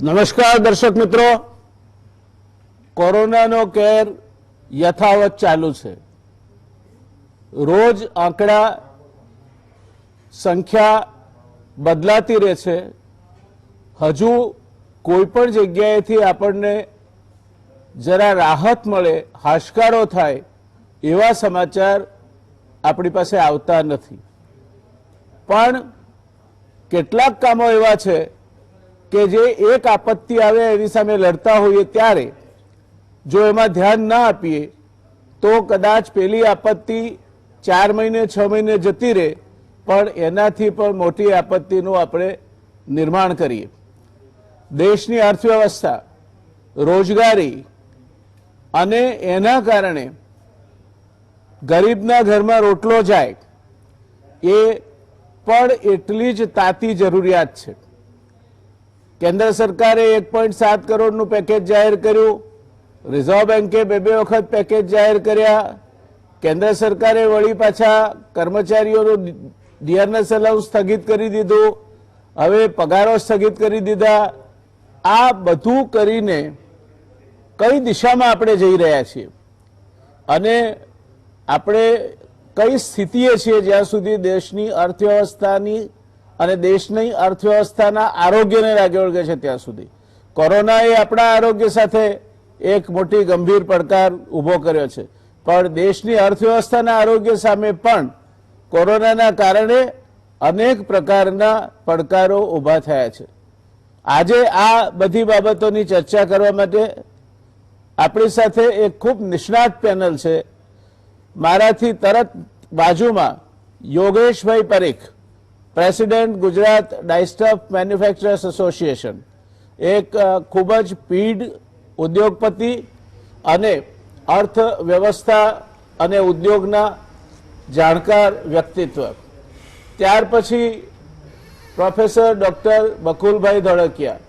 નમસ્કાર દર્શક મિત્રો, કોરોનાનો કેર યથાવત ચાલુ છે. રોજ આંકડા સંખ્યા બદલાતી રહે છે. હજુ કોઈ પણ જગ્યાએથી આપણને જરા રાહત મળે, હાશકારો થાય એવા સમાચાર આપણી પાસે આવતા નથી. પણ કેટલાક કામો એવા છે કે જે એક આપત્તિ આવે એની સામે લડતા હોઈએ ત્યારે જો એમાં ધ્યાન ના આપીએ તો કદાચ પેલી આપત્તિ 4 મહિને 6 મહિને જતી રહે, પણ એનાથી પણ મોટી આપત્તિનું આપણે નિર્માણ કરીએ. દેશની અર્થવ્યવસ્થા, રોજગારી અને એના કારણે ગરીબના ઘરમાં રોટલો જાય એ પણ એટલી જ તાતી જરૂરિયાત છે. કેન્દ્ર સરકારે 1.7 કરોડનું પેકેજ જાહેર કર્યું. રિઝર્વ બેન્કે 2 વખત પેકેજ જાહેર કર્યા. કેન્દ્ર સરકારે વળી પાછા કર્મચારીઓનું ડિયરનેસ અલાઉન્સ સ્થગિત કરી દીધું. હવે પગારો સ્થગિત કરી દીધા. આ બધું કરીને કઈ દિશામાં આપણે જઈ રહ્યા છીએ અને આપણે કઈ સ્થિતિએ છીએ જ્યાં સુધી દેશની અર્થવ્યવસ્થાની અને દેશની અર્થવ્યવસ્થાના આરોગ્યને લાગે વળગે છે ત્યાં સુધી. કોરોનાએ આપણા આરોગ્ય સાથે એક મોટી ગંભીર પડકાર ઊભો કર્યો છે, પણ દેશની અર્થવ્યવસ્થાના આરોગ્ય સામે પણ કોરોનાના કારણે અનેક પ્રકારના પડકારો ઊભા થયા છે. આજે આ બધી બાબતોની ચર્ચા કરવા માટે આપણી સાથે એક ખૂબ નિષ્ણાત પેનલ છે. મારાથી તરત બાજુમાં Yogeshbhai Parikh, president Gujarat dyestuff manufacturers association, એક ખૂબ જ પીઢ ઉદ્યોગપતિ અને અર્થવ્યવસ્થા અને ઉદ્યોગના જાણકાર વ્યક્તિત્વ. ત્યાર પછી પ્રોફેસર ડોક્ટર બકુલભાઈ ધોળકિયા,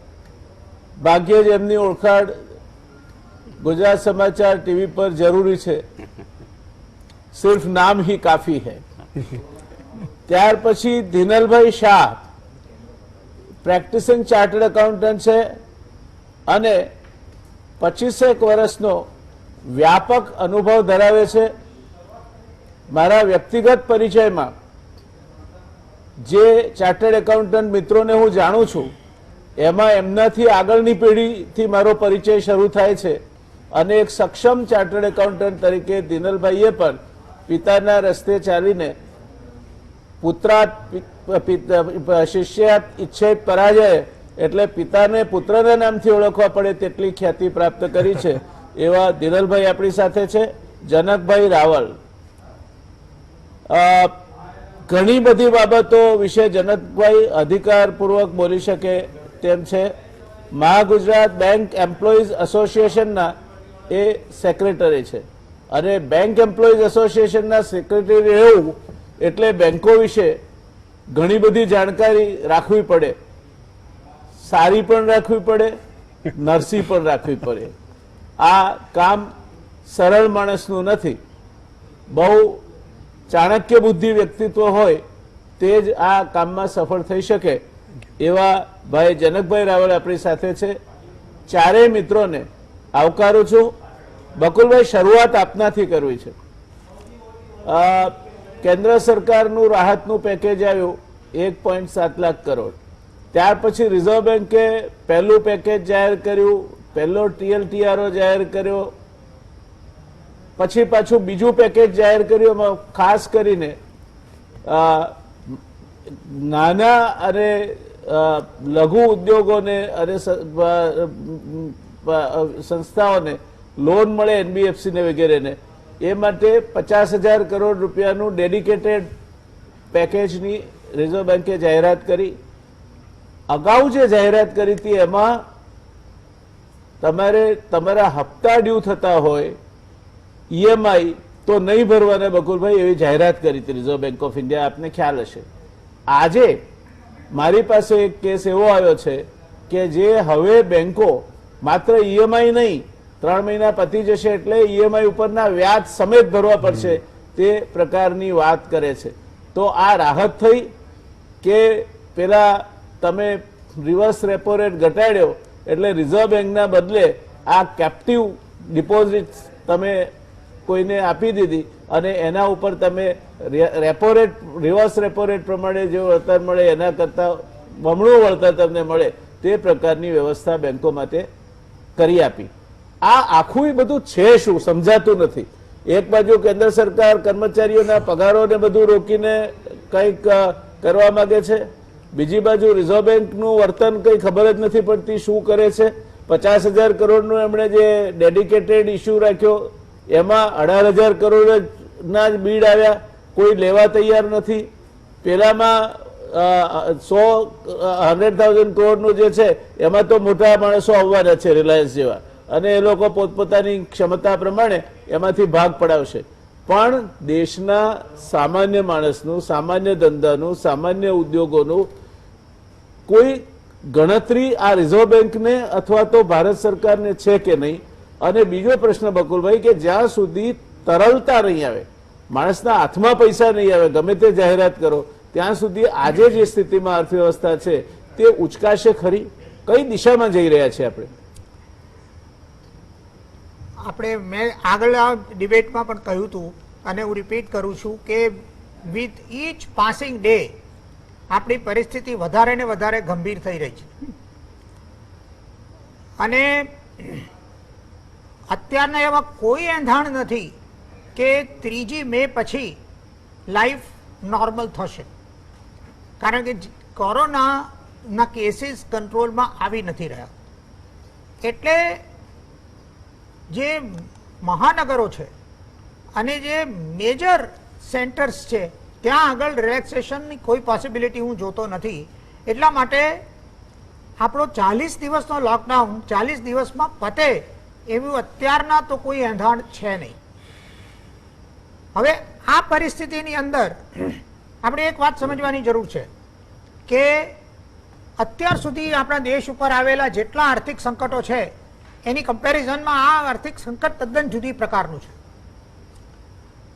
ભાગ્યે જ એમની ઓળખાણ ગુજરાત સમાચાર ટીવી પર જરૂરી છે, સિર્ફ નામ ही काफी है. ત્યાર પછી ધીનલભાઈ શાહ, પ્રેક્ટિસિંગ ચાર્ટર્ડ એકાઉન્ટન્ટ છે અને 25 વર્ષનો વ્યાપક અનુભવ ધરાવે છે. મારા વ્યક્તિગત પરિચયમાં જે ચાર્ટર્ડ એકાઉન્ટન્ટ મિત્રોને હું જાણું છું એમાં એમનાથી આગળની પેઢીથી મારો પરિચય શરૂ થાય છે અને એક સક્ષમ ચાર્ટર્ડ એકાઉન્ટન્ટ તરીકે ધીનલભાઈએ પણ પિતાના રસ્તે ચાલીને પુત્રાત શિષ્યાત ઈચ્છેત પરાજય એટલે પિતાને પુત્રના નામથી ઓળખવા પડે તેટલી ખ્યાતિ પ્રાપ્ત કરી છે એવા ધીનલભાઈ આપણી સાથે છે. જનકભાઈ રાવલ, ઘણી બધી બાબતો વિશે જનકભાઈ અધિકારપૂર્વક બોલી શકે તેમ છે. મહાગુજરાત બેંક એમ્પ્લોઈઝ એસોસિએશનના એ સેક્રેટરી છે અને બેંક એમ્પ્લોઈઝ એસોસિએશનના સેક્રેટરી રહેવું એટલે બેંકો વિશે ઘણી બધી જાણકારી રાખવી પડે, સારી પણ રાખવી પડે, નરસી પણ રાખવી પડે. આ કામ સરળ માણસનું નથી. બહુ ચાણક્ય બુદ્ધિ વ્યક્તિત્વ હોય તે જ આ કામમાં સફળ થઈ શકે એવા ભાઈ જનકભાઈ રાવલ આપણી સાથે છે. ચારેય મિત્રોને આવકારું છું. બકુલભાઈ, શરૂઆત આપનાથી કરવી છે. કેન્દ્ર સરકારનું રાહતનું પેકેજ આવ્યું 1.7 લાખ કરોડ. ત્યાર પછી રિઝર્વ બેન્કે પહેલું પેકેજ જાહેર કર્યું, પહેલો TLTRO જાહેર કર્યો, પછી પાછું બીજું પેકેજ જાહેર કર્યું. એમાં ખાસ કરીને નાના અને લઘુ ઉદ્યોગોને અને સંસ્થાઓને લોન મળે, NBFC ને વગેરેને, એ માટે 50,000 કરોડ રૂપિયાનું ડેડિકેટેડ પેકેજની રિઝર્વ બેન્કે જાહેરાત કરી. અગાઉ જે જાહેરાત કરી હતી એમાં તમારે તમારા હપ્તા ડ્યુ થતા હોય, EMI તો નહીં ભરવાના બકુલભાઈ, એવી જાહેરાત કરી હતી રિઝર્વ બેન્ક ઓફ ઇન્ડિયા. આપને ખ્યાલ હશે. આજે મારી પાસે એક કેસ એવો આવ્યો છે કે જે હવે બેંકો માત્ર EMI નહીં, 3 મહિના પતી જશે એટલે EMI ઉપરના વ્યાજ સમેત ભરવા પડશે તે પ્રકારની વાત કરે છે. તો આ રાહત થઈ કે પેલા તમે રિવર્સ રેપો રેટ ઘટાડ્યો એટલે રિઝર્વ બેંકના બદલે આ કેપ્ટિવ ડિપોઝિટ્સ તમે કોઈને આપી દીધી અને એના ઉપર તમે repo rate, reverse repo rate પ્રમાણે જે વળતર મળે એના કરતાં બમણું વળતર તમને મળે તે પ્રકારની વ્યવસ્થા બેંકો માટે કરી આપી. આ આખું બધું છે શું સમજાતું નથી. એક બાજુ કેન્દ્ર સરકાર કર્મચારીઓના પગારોને બધું રોકીને કંઈક કરવા માંગે છે, બીજી બાજુ રિઝર્વ બેંકનું વર્તન કંઈ ખબર જ નથી પડતી શું કરે છે. 50,000 કરોડનું એમણે જે ડેડિકેટેડ ઇસ્યુ રાખ્યો એમાં 18,000 કરોડના જ બીડ આવ્યા, કોઈ લેવા તૈયાર નથી. પેલામાં 100,000 કરોડનું જે છે એમાં તો મોટા માણસો આવવાના છે રિલાયન્સ જેવા, અને એ લોકો પોતપોતાની ક્ષમતા પ્રમાણે એમાંથી ભાગ પડાવશે. પણ દેશના સામાન્ય માણસનું, સામાન્ય ધંધાનું, સામાન્ય ઉદ્યોગોનું કોઈ ગણતરી આ રિઝર્વ બેંકને અથવા તો ભારત સરકારને છે કે નહીં? અને બીજો પ્રશ્ન બકુલભાઈ, કે જ્યાં સુધી તરલતા નહીં આવે, માણસના હાથમાં પૈસા નહીં આવે, ગમે તે જાહેરાત કરો, ત્યાં સુધી આજે જે સ્થિતિમાં અર્થવ્યવસ્થા છે તે ઉચકાશે ખરી? કઈ દિશામાં જઈ રહ્યા છે આપણે? મેં આગળ ડિબેટમાં પણ કહ્યું હતું અને હું રિપીટ કરું છું કે વિથ ઈચ પાસિંગ ડે આપણી પરિસ્થિતિ વધારે ને વધારે ગંભીર થઈ રહી છે. અને અત્યારના એવા કોઈ એંધાણ નથી કે 3જી મે પછી લાઈફ નોર્મલ થશે, કારણ કે કોરોનાના કેસીસ કંટ્રોલમાં આવી નથી રહ્યા. એટલે જે મહાનગરો છે અને જે મેજર સેન્ટર્સ છે ત્યાં આગળ રિલેક્સેશનની કોઈ પોસિબિલિટી હું જોતો નથી. એટલા માટે આપણો 40 દિવસનો લોકડાઉન 40 દિવસમાં પતે એવું અત્યારના તો કોઈ એંધાણ છે નહીં. હવે આ પરિસ્થિતિની અંદર આપણે એક વાત સમજવાની જરૂર છે કે અત્યાર સુધી આપણા દેશ ઉપર આવેલા જેટલા આર્થિક સંકટો છે એની કમ્પેરિઝનમાં આ આર્થિક સંકટ તદ્દન જુદી પ્રકારનું છે.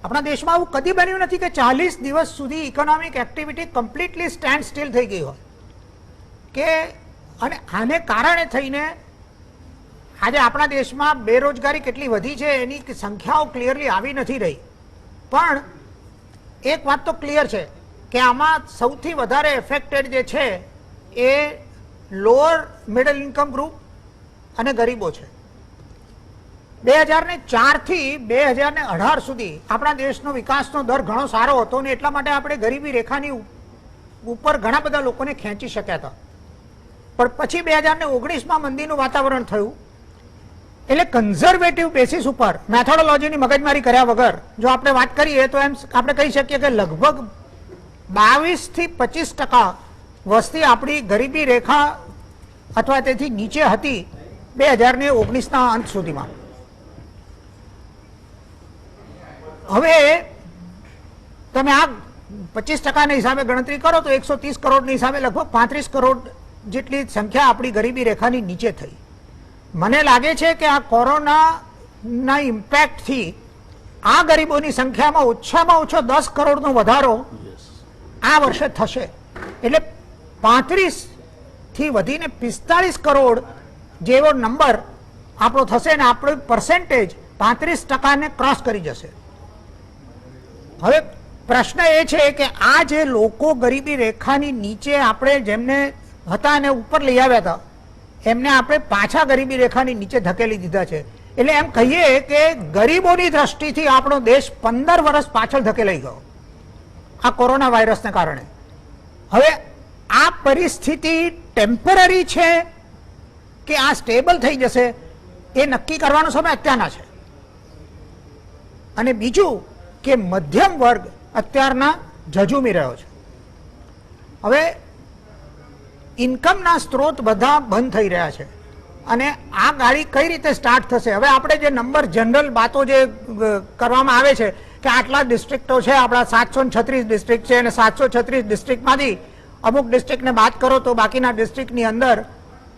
આપણા દેશમાં આવું કદી બન્યું નથી કે 40 દિવસ સુધી economic activity completely stand steel થઈ ગઈ હોય કે, અને આને કારણે થઈને આજે આપણા દેશમાં બેરોજગારી કેટલી વધી છે એની સંખ્યાઓ ક્લિયરલી આવી નથી રહી. પણ એક વાત તો ક્લિયર છે કે આમાં સૌથી વધારે એફેક્ટેડ જે છે એ લોઅર મિડલ ઇન્કમ ગ્રુપ અને ગરીબો છે. 2004 થી 2018 સુધી આપણા દેશનો વિકાસનો દર ઘણો સારો હતો ને એટલા માટે આપણે ગરીબી રેખાની ઉપર ઘણા બધા લોકોને ખેંચી શક્યા હતા. પણ પછી 2019માં મંદીનું વાતાવરણ થયું એટલે કન્ઝર્વેટિવ બેસિસ ઉપર મેથોડોલોજીની મગજમારી કર્યા વગર જો આપણે વાત કરીએ તો એમ આપણે કહી શકીએ કે લગભગ 22 થી 25% વસ્તી આપણી ગરીબી રેખા અથવા તેથી નીચે હતી 2019ના અંત સુધીમાં. હવે તમે આ 25%ના હિસાબે ગણતરી કરો તો 130 કરોડની હિસાબે લગભગ 35 કરોડ જેટલી સંખ્યા આપણી ગરીબી રેખાની નીચે થઈ. મને લાગે છે કે આ કોરોનાના ઇમ્પેક્ટથી આ ગરીબોની સંખ્યામાં ઓછામાં ઓછો 10 કરોડનો વધારો આ વર્ષે થશે. એટલે 35 થી વધીને 45 કરોડ જેવો નંબર આપણો થશે ને આપણો પર્સેન્ટેજ 35%ને ક્રોસ કરી જશે. હવે પ્રશ્ન એ છે કે આ જે લોકો ગરીબી રેખાની નીચે આપણે જેમને હતા અને ઉપર લઈ આવ્યા હતા એમને આપણે પાછા ગરીબી રેખાની નીચે ધકેલી દીધા છે. એટલે એમ કહીએ કે ગરીબોની દ્રષ્ટિથી આપણો દેશ 15 વર્ષ પાછળ ધકેલાઈ ગયો આ કોરોના વાયરસને કારણે. હવે આ પરિસ્થિતિ ટેમ્પરરી છે કે આ સ્ટેબલ થઈ જશે એ નક્કી કરવાનો સમય અત્યારના છે. અને બીજું કે મધ્યમ વર્ગ અત્યારના ઝઝૂમી રહ્યો છે. હવે ઇન્કમના સ્ત્રોત બધા બંધ થઈ રહ્યા છે અને આ ગાડી કઈ રીતે સ્ટાર્ટ થશે? હવે આપણે જે નંબર જનરલ વાતો જે કરવામાં આવે છે કે આટલા ડિસ્ટ્રિક્ટો છે, આપણા 736 ડિસ્ટ્રિક્ટ છે અને 736 ડિસ્ટ્રિક્ટમાંથી અમુક ડિસ્ટ્રિક્ટને બાદ કરો તો બાકીના ડિસ્ટ્રિક્ટની અંદર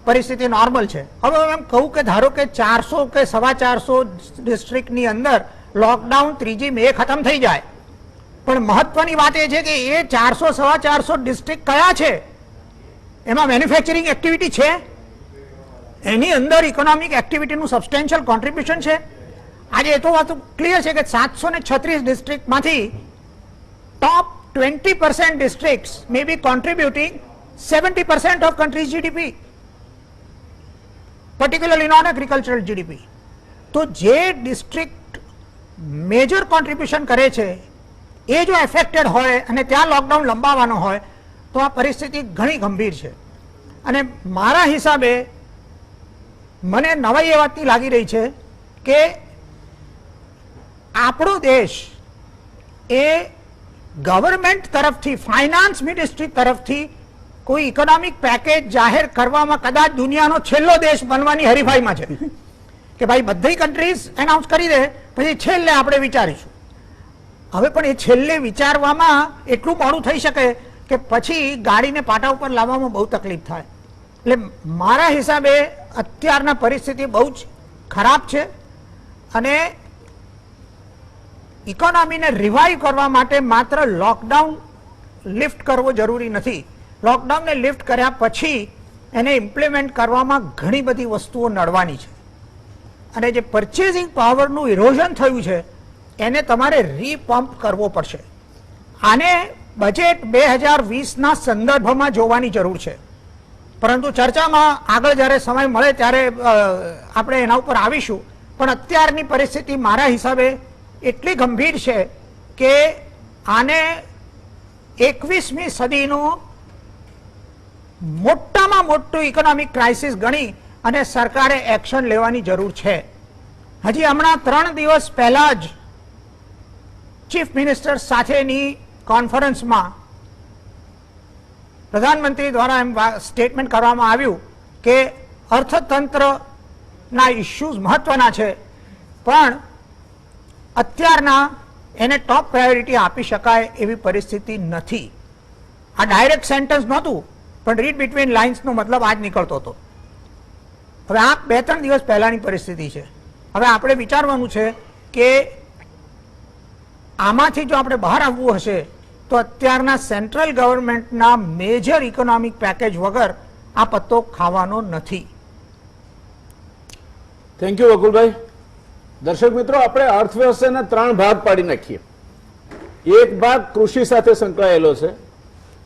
પરિસ્થિતિ નોર્મલ છે. હવે એમ કહું કે ધારો કે 400 કે 450 ડિસ્ટ્રિક્ટની અંદર લોકડાઉન 3જી મે ખતમ થઈ જાય, પણ મહત્વની વાત એ છે કે એ 400-450 ડિસ્ટ્રિક્ટ કયા છે? એમાં મેન્યુફેક્ચરિંગ એક્ટિવિટી છે? એની અંદર ઇકોનોમિક એક્ટિવિટીનું સબસ્ટેન્શિયલ કોન્ટ્રીબ્યુશન છે. આજે એ તો વાત ક્લિયર છે કે 736 ડિસ્ટ્રિક્ટમાંથી ટોપ 20% districts may be contributing 70% of country's GDP, particularly non-agricultural GDP. તો જે ડિસ્ટ્રિક્ટ મેજર કોન્ટ્રીબ્યુશન કરે છે એ જો એફેક્ટેડ હોય અને ત્યાં લોકડાઉન લંબાવવાનો હોય તો આ પરિસ્થિતિ ઘણી ગંભીર છે. અને મારા હિસાબે મને નવાઈ એ વાતની લાગી રહી છે કે આપણો દેશ એ ગવર્મેન્ટ તરફથી, ફાઇનાન્સ મિનિસ્ટ્રી તરફથી કોઈ ઇકોનોમિક પેકેજ જાહેર કરવામાં કદાચ દુનિયાનો છેલ્લો દેશ બનવાની હરીફાઈમાં છે કે ભાઈ બધી કન્ટ્રીઝ એનાઉન્સ કરી દે પછી છેલ્લે આપણે વિચારીશું. હવે પણ એ છેલ્લે વિચારવામાં એટલું મોડું થઈ શકે કે પછી ગાડીને પાટા ઉપર લાવવામાં બહુ તકલીફ થાય. એટલે મારા હિસાબે અત્યારના પરિસ્થિતિ બહુ જ ખરાબ છે અને ઇકોનોમીને રિવાઇવ કરવા માટે માત્ર લોકડાઉન લિફ્ટ કરવો જરૂરી નથી. લોકડાઉનને લિફ્ટ કર્યા પછી એને ઇમ્પ્લિમેન્ટ કરવામાં ઘણી બધી વસ્તુઓ નડવાની છે અને જે પરચેઝિંગ પાવરનું ઇરોઝન થયું છે એને તમારે રીપમ્પ કરવો પડશે. આને બજેટ 2020ના સંદર્ભમાં જોવાની જરૂર છે, પરંતુ ચર્ચામાં આગળ જ્યારે સમય મળે ત્યારે આપણે એના ઉપર આવીશું. પણ અત્યારની પરિસ્થિતિ મારા હિસાબે એટલી ગંભીર છે કે આને 21મી સદીનું મોટામાં મોટું ઇકોનોમિક ક્રાઇસિસ ગણી અને સરકારે એક્શન લેવાની જરૂર છે. હજી હમણાં 3 દિવસ પહેલા જ ચીફ મિનિસ્ટર સાથેની કોન્ફરન્સમાં પ્રધાનમંત્રી દ્વારા એમ સ્ટેટમેન્ટ કરવામાં આવ્યું કે અર્થતંત્રના ઇશ્યુઝ મહત્વના છે પણ અત્યારના એને ટોપ પ્રાયોરિટી આપી શકાય એવી પરિસ્થિતિ નથી. આ ડાયરેક્ટ સેન્ટેન્સ નહોતું પણ રીડ બિટવીન લાઇન્સનો મતલબ આ જ નીકળતો હતો. હવે આ 2-3 દિવસ પહેલાની પરિસ્થિતિ છે. હવે આપણે વિચારવાનું છે કે આમાંથી જો આપણે બહાર આવવું હશે તો અત્યારના સેન્ટ્રલ ગવર્મેન્ટના મેજર ઇકોનોમિક પેકેજ વગર આ પત્તો ખાવાનો નથી. Thank you Vakulbhai. દર્શક મિત્રો, આપણે અર્થવ્યવસ્થાના 3 ભાગ પાડી નાખીએ. એક ભાગ કૃષિ સાથે સંકળાયેલો છે.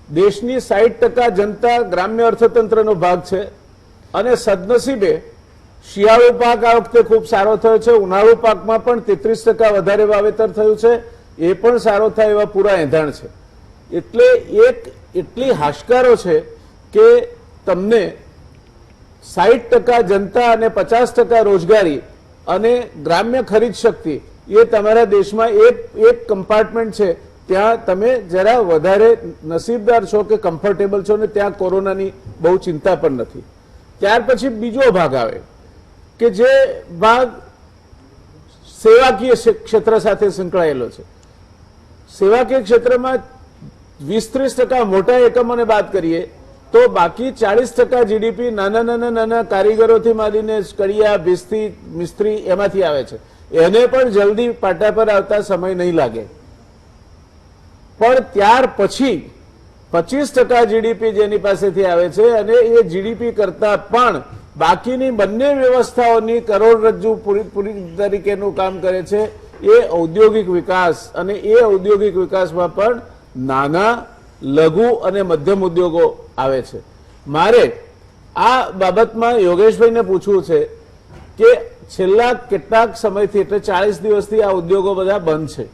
દેશની 60% જનતા ગ્રામ્ય અર્થતંત્રનો ભાગ છે અને સદનસીબે શિયાળુ પાક આ વખતે ખૂબ સારો થયો છે. ઉનાળુ પાકમાં પણ 33% વધારે વાવેતર થયું છે. એ પણ સારો થાય એવા પૂરા એંધાણ છે. એટલે એક એટલી હાશકારો છે કે તમને 60% જનતા અને 50% રોજગારી અને ગ્રામ્ય ખરીદ શક્તિ એ તમારા દેશમાં એક કમ્પાર્ટમેન્ટ છે. ત્યાં તમે જરા વધારે નસીબદાર છો કે કમ્ફર્ટેબલ છો ને ત્યાં કોરોનાની બહુ ચિંતા પણ નથી. ત્યાર પછી બીજો ભાગ આવે કે જે ભાગ સેવાકીય ક્ષેત્ર સાથે સંકળાયેલો છે. સેવાકીય ક્ષેત્રમાં 20-30% મોટા એકમોને બાદ કરીએ તો બાકી 40% જીડીપી નાના કારીગરોથી માંડીને કડિયા, ભીસ્તી, મિસ્ત્રી એમાંથી આવે છે. એને પણ જલ્દી પાટા પર આવતા સમય નહીં લાગે. પણ ત્યાર પછી 25% જીડીપી જેની પાસેથી આવે છે અને એ જીડીપી કરતા પણ બાકીની બંને વ્યવસ્થાઓની કરોડરજ્જુ પૂરી તરીકેનું કામ કરે છે એ ઔદ્યોગિક વિકાસ. અને એ ઔદ્યોગિક વિકાસમાં પણ નાના, લઘુ અને મધ્યમ ઉદ્યોગો આવે છે. મારે આ બાબતમાં યોગેશભાઈને પૂછવું છે કે છેલ્લા કેટલાક સમયથી એટલે 40 દિવસથી આ ઉદ્યોગો બધા બંધ છે.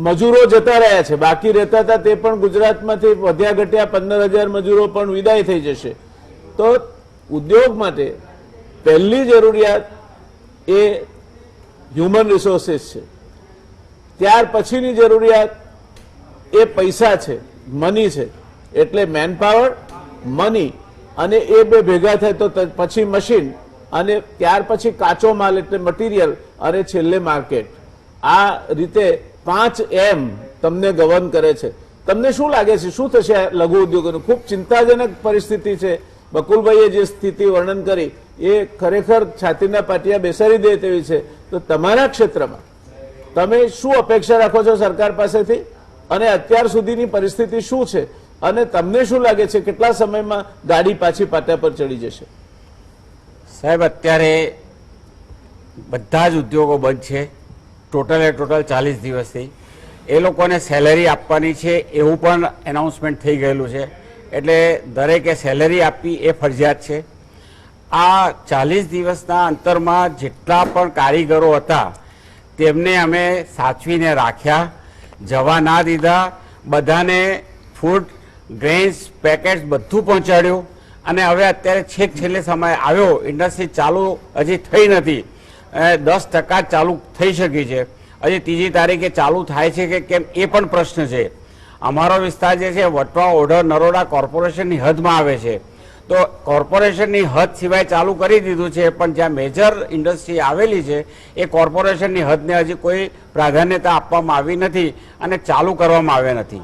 મજૂરો જતા રહ્યા છે, બાકી રહેતા હતા તે પણ ગુજરાતમાંથી વધ્યા ઘટ્યા 15,000 મજૂરો પણ વિદાય થઈ જશે. તો ઉદ્યોગ માટે પહેલી જરૂરિયાત એ હ્યુમન રિસોર્સિસ છે. ત્યાર પછીની જરૂરિયાત એ પૈસા છે, મની છે. એટલે મેનપાવર, મની અને એ બે ભેગા થાય તો પછી મશીન અને ત્યાર પછી કાચો માલ એટલે મટીરિયલ અને છેલ્લે માર્કેટ. આ રીતે 5M તમને ગવર્ન કરે છે. તમને શું લાગે છે શું થશે લઘુ ઉદ્યોગોનું? ખૂબ ચિંતાજનક પરિસ્થિતિ છે. બકુલભાઈએ જે સ્થિતિ વર્ણન કરી એ ખરેખર છાતીના પાટિયા બેસાડી દે તેવી છે. તો તમારા ક્ષેત્રમાં તમે શું અપેક્ષા રાખો છો સરકાર પાસેથી અને અત્યાર સુધીની પરિસ્થિતિ શું છે અને તમને શું લાગે છે કેટલા સમયમાં ગાડી પાછી પાટા પર ચડી જશે? સાહેબ, અત્યારે બધા જ ઉદ્યોગો બંધ છે, ટોટલ 40 દિવસથી. એ લોકોને સેલેરી આપવાની છે એવું પણ એનાઉન્સમેન્ટ થઈ ગયેલું છે, એટલે દરેકે સેલેરી આપવી એ ફરજિયાત છે. આ 40 દિવસના અંતરમાં જેટલા પણ કારીગરો હતા તેમને અમે સાચવીને રાખ્યા, જવા ના દીધા, બધાને ફૂડ, ગ્રેન્સ, પેકેટ્સ બધું પહોંચાડ્યું. અને હવે અત્યારે છેક છેલ્લે સમય આવ્યો, ઇન્ડસ્ટ્રી ચાલુ હજી થઈ નથી, 10% ચાલુ થઈ શકી છે. હજી 3જી તારીખે ચાલુ થાય છે કે કેમ એ પણ પ્રશ્ન છે. અમારો વિસ્તાર જે છે વટવા, ઓઢવ, નરોડા કોર્પોરેશનની હદમાં આવે છે, તો કોર્પોરેશનની હદ સિવાય ચાલુ કરી દીધું છે, પણ જ્યાં મેજર ઇન્ડસ્ટ્રી આવેલી છે એ કોર્પોરેશનની હદને હજી કોઈ પ્રાધાન્યતા આપવામાં આવી નથી અને ચાલુ કરવામાં આવ્યા નથી.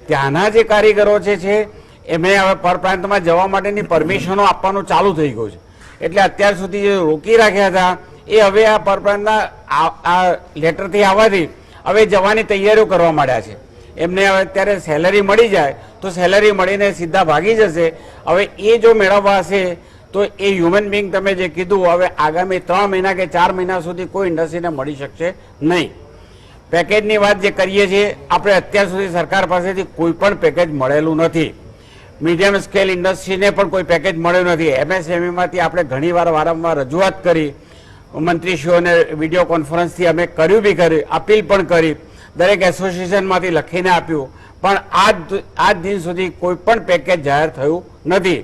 ત્યાંના જે કારીગરો છે એમને હવે પરપ્રાંતમાં જવા માટેની પરમિશનો આપવાનું ચાલુ થઈ ગયું છે. એટલે અત્યાર સુધી જે રોકી રાખ્યા હતા એ હવે આ પરપ્રાંતના આ લેટરથી આવવાથી હવે જવાની તૈયારીઓ કરવા માંડ્યા છે. એમને હવે અત્યારે સેલરી મળી જાય તો સેલરી મળીને સીધા ભાગી જશે. હવે એ જો મેળવવા હશે તો એ હ્યુમન બિંગ તમે જે કીધું, હવે આગામી 3 મહિના કે 4 મહિના સુધી કોઈ ઇન્ડસ્ટ્રીને મળી શકશે નહીં. પેકેજની વાત જે કરીએ છીએ, આપણે અત્યાર સુધી સરકાર પાસેથી કોઈ પણ પેકેજ મળેલું નથી. મીડિયમ સ્કેલ ઇન્ડસ્ટ્રીને પણ કોઈ પેકેજ મળ્યું નથી. MSMEમાંથી આપણે ઘણીવાર વારંવાર રજૂઆત કરી, મંત્રીશ્રીઓને વિડીયો કોન્ફરન્સથી અમે કર્યું બી કરી, અપીલ પણ કરી, દરેક એસોસિએશનમાંથી લખીને આપ્યું, પણ આજ દિન સુધી કોઈ પણ પેકેજ જાહેર થયું નથી.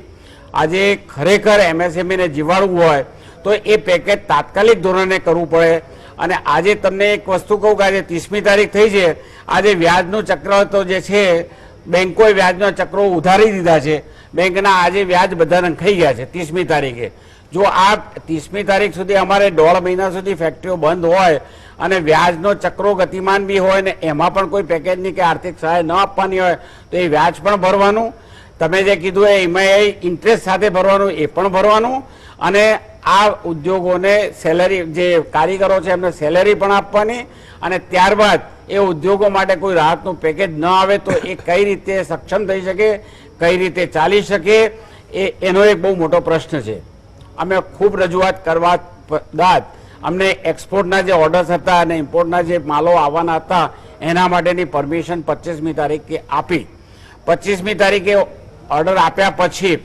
આજે ખરેખર MSMEને જીવાડવું હોય તો એ પેકેજ તાત્કાલિક ધોરણે કરવું પડે. અને આજે તમને એક વસ્તુ કહું કે આજે 30મી તારીખ થઈ છે, આજે વ્યાજનું ચક્ર તો જે છે બેંકોએ વ્યાજના ચક્રો ઉધારી દીધા છે. બેંકના આજે વ્યાજ બધા નંખાઈ ગયા છે 30મી તારીખે. જો આ 30મી તારીખ સુધી અમારે 1.5 મહિના સુધી ફેક્ટરીઓ બંધ હોય અને વ્યાજનો ચક્રો ગતિમાન બી હોય ને એમાં પણ કોઈ પેકેજની કે આર્થિક સહાય ન આપવાની હોય તો એ વ્યાજ પણ ભરવાનું, તમે જે કીધું એમાં ઇન્ટરેસ્ટ સાથે ભરવાનું એ પણ ભરવાનું, અને આ ઉદ્યોગોને સેલરી, જે કારીગરો છે એમને સેલેરી પણ આપવાની. અને ત્યારબાદ એ ઉદ્યોગો માટે કોઈ રાહતનું પેકેજ ન આવે તો એ કઈ રીતે સક્ષમ થઈ શકે, કઈ રીતે ચાલી શકે, એનો એક બહુ મોટો પ્રશ્ન છે. અમે ખૂબ રજૂઆત કરવા બાદ અમને એક્સપોર્ટના જે ઓર્ડર્સ હતા અને ઇમ્પોર્ટના જે માલો આવવાના હતા એના માટેની પરમિશન 25મી તારીખે આપી. 25મી તારીખે ઓર્ડર આપ્યા પછી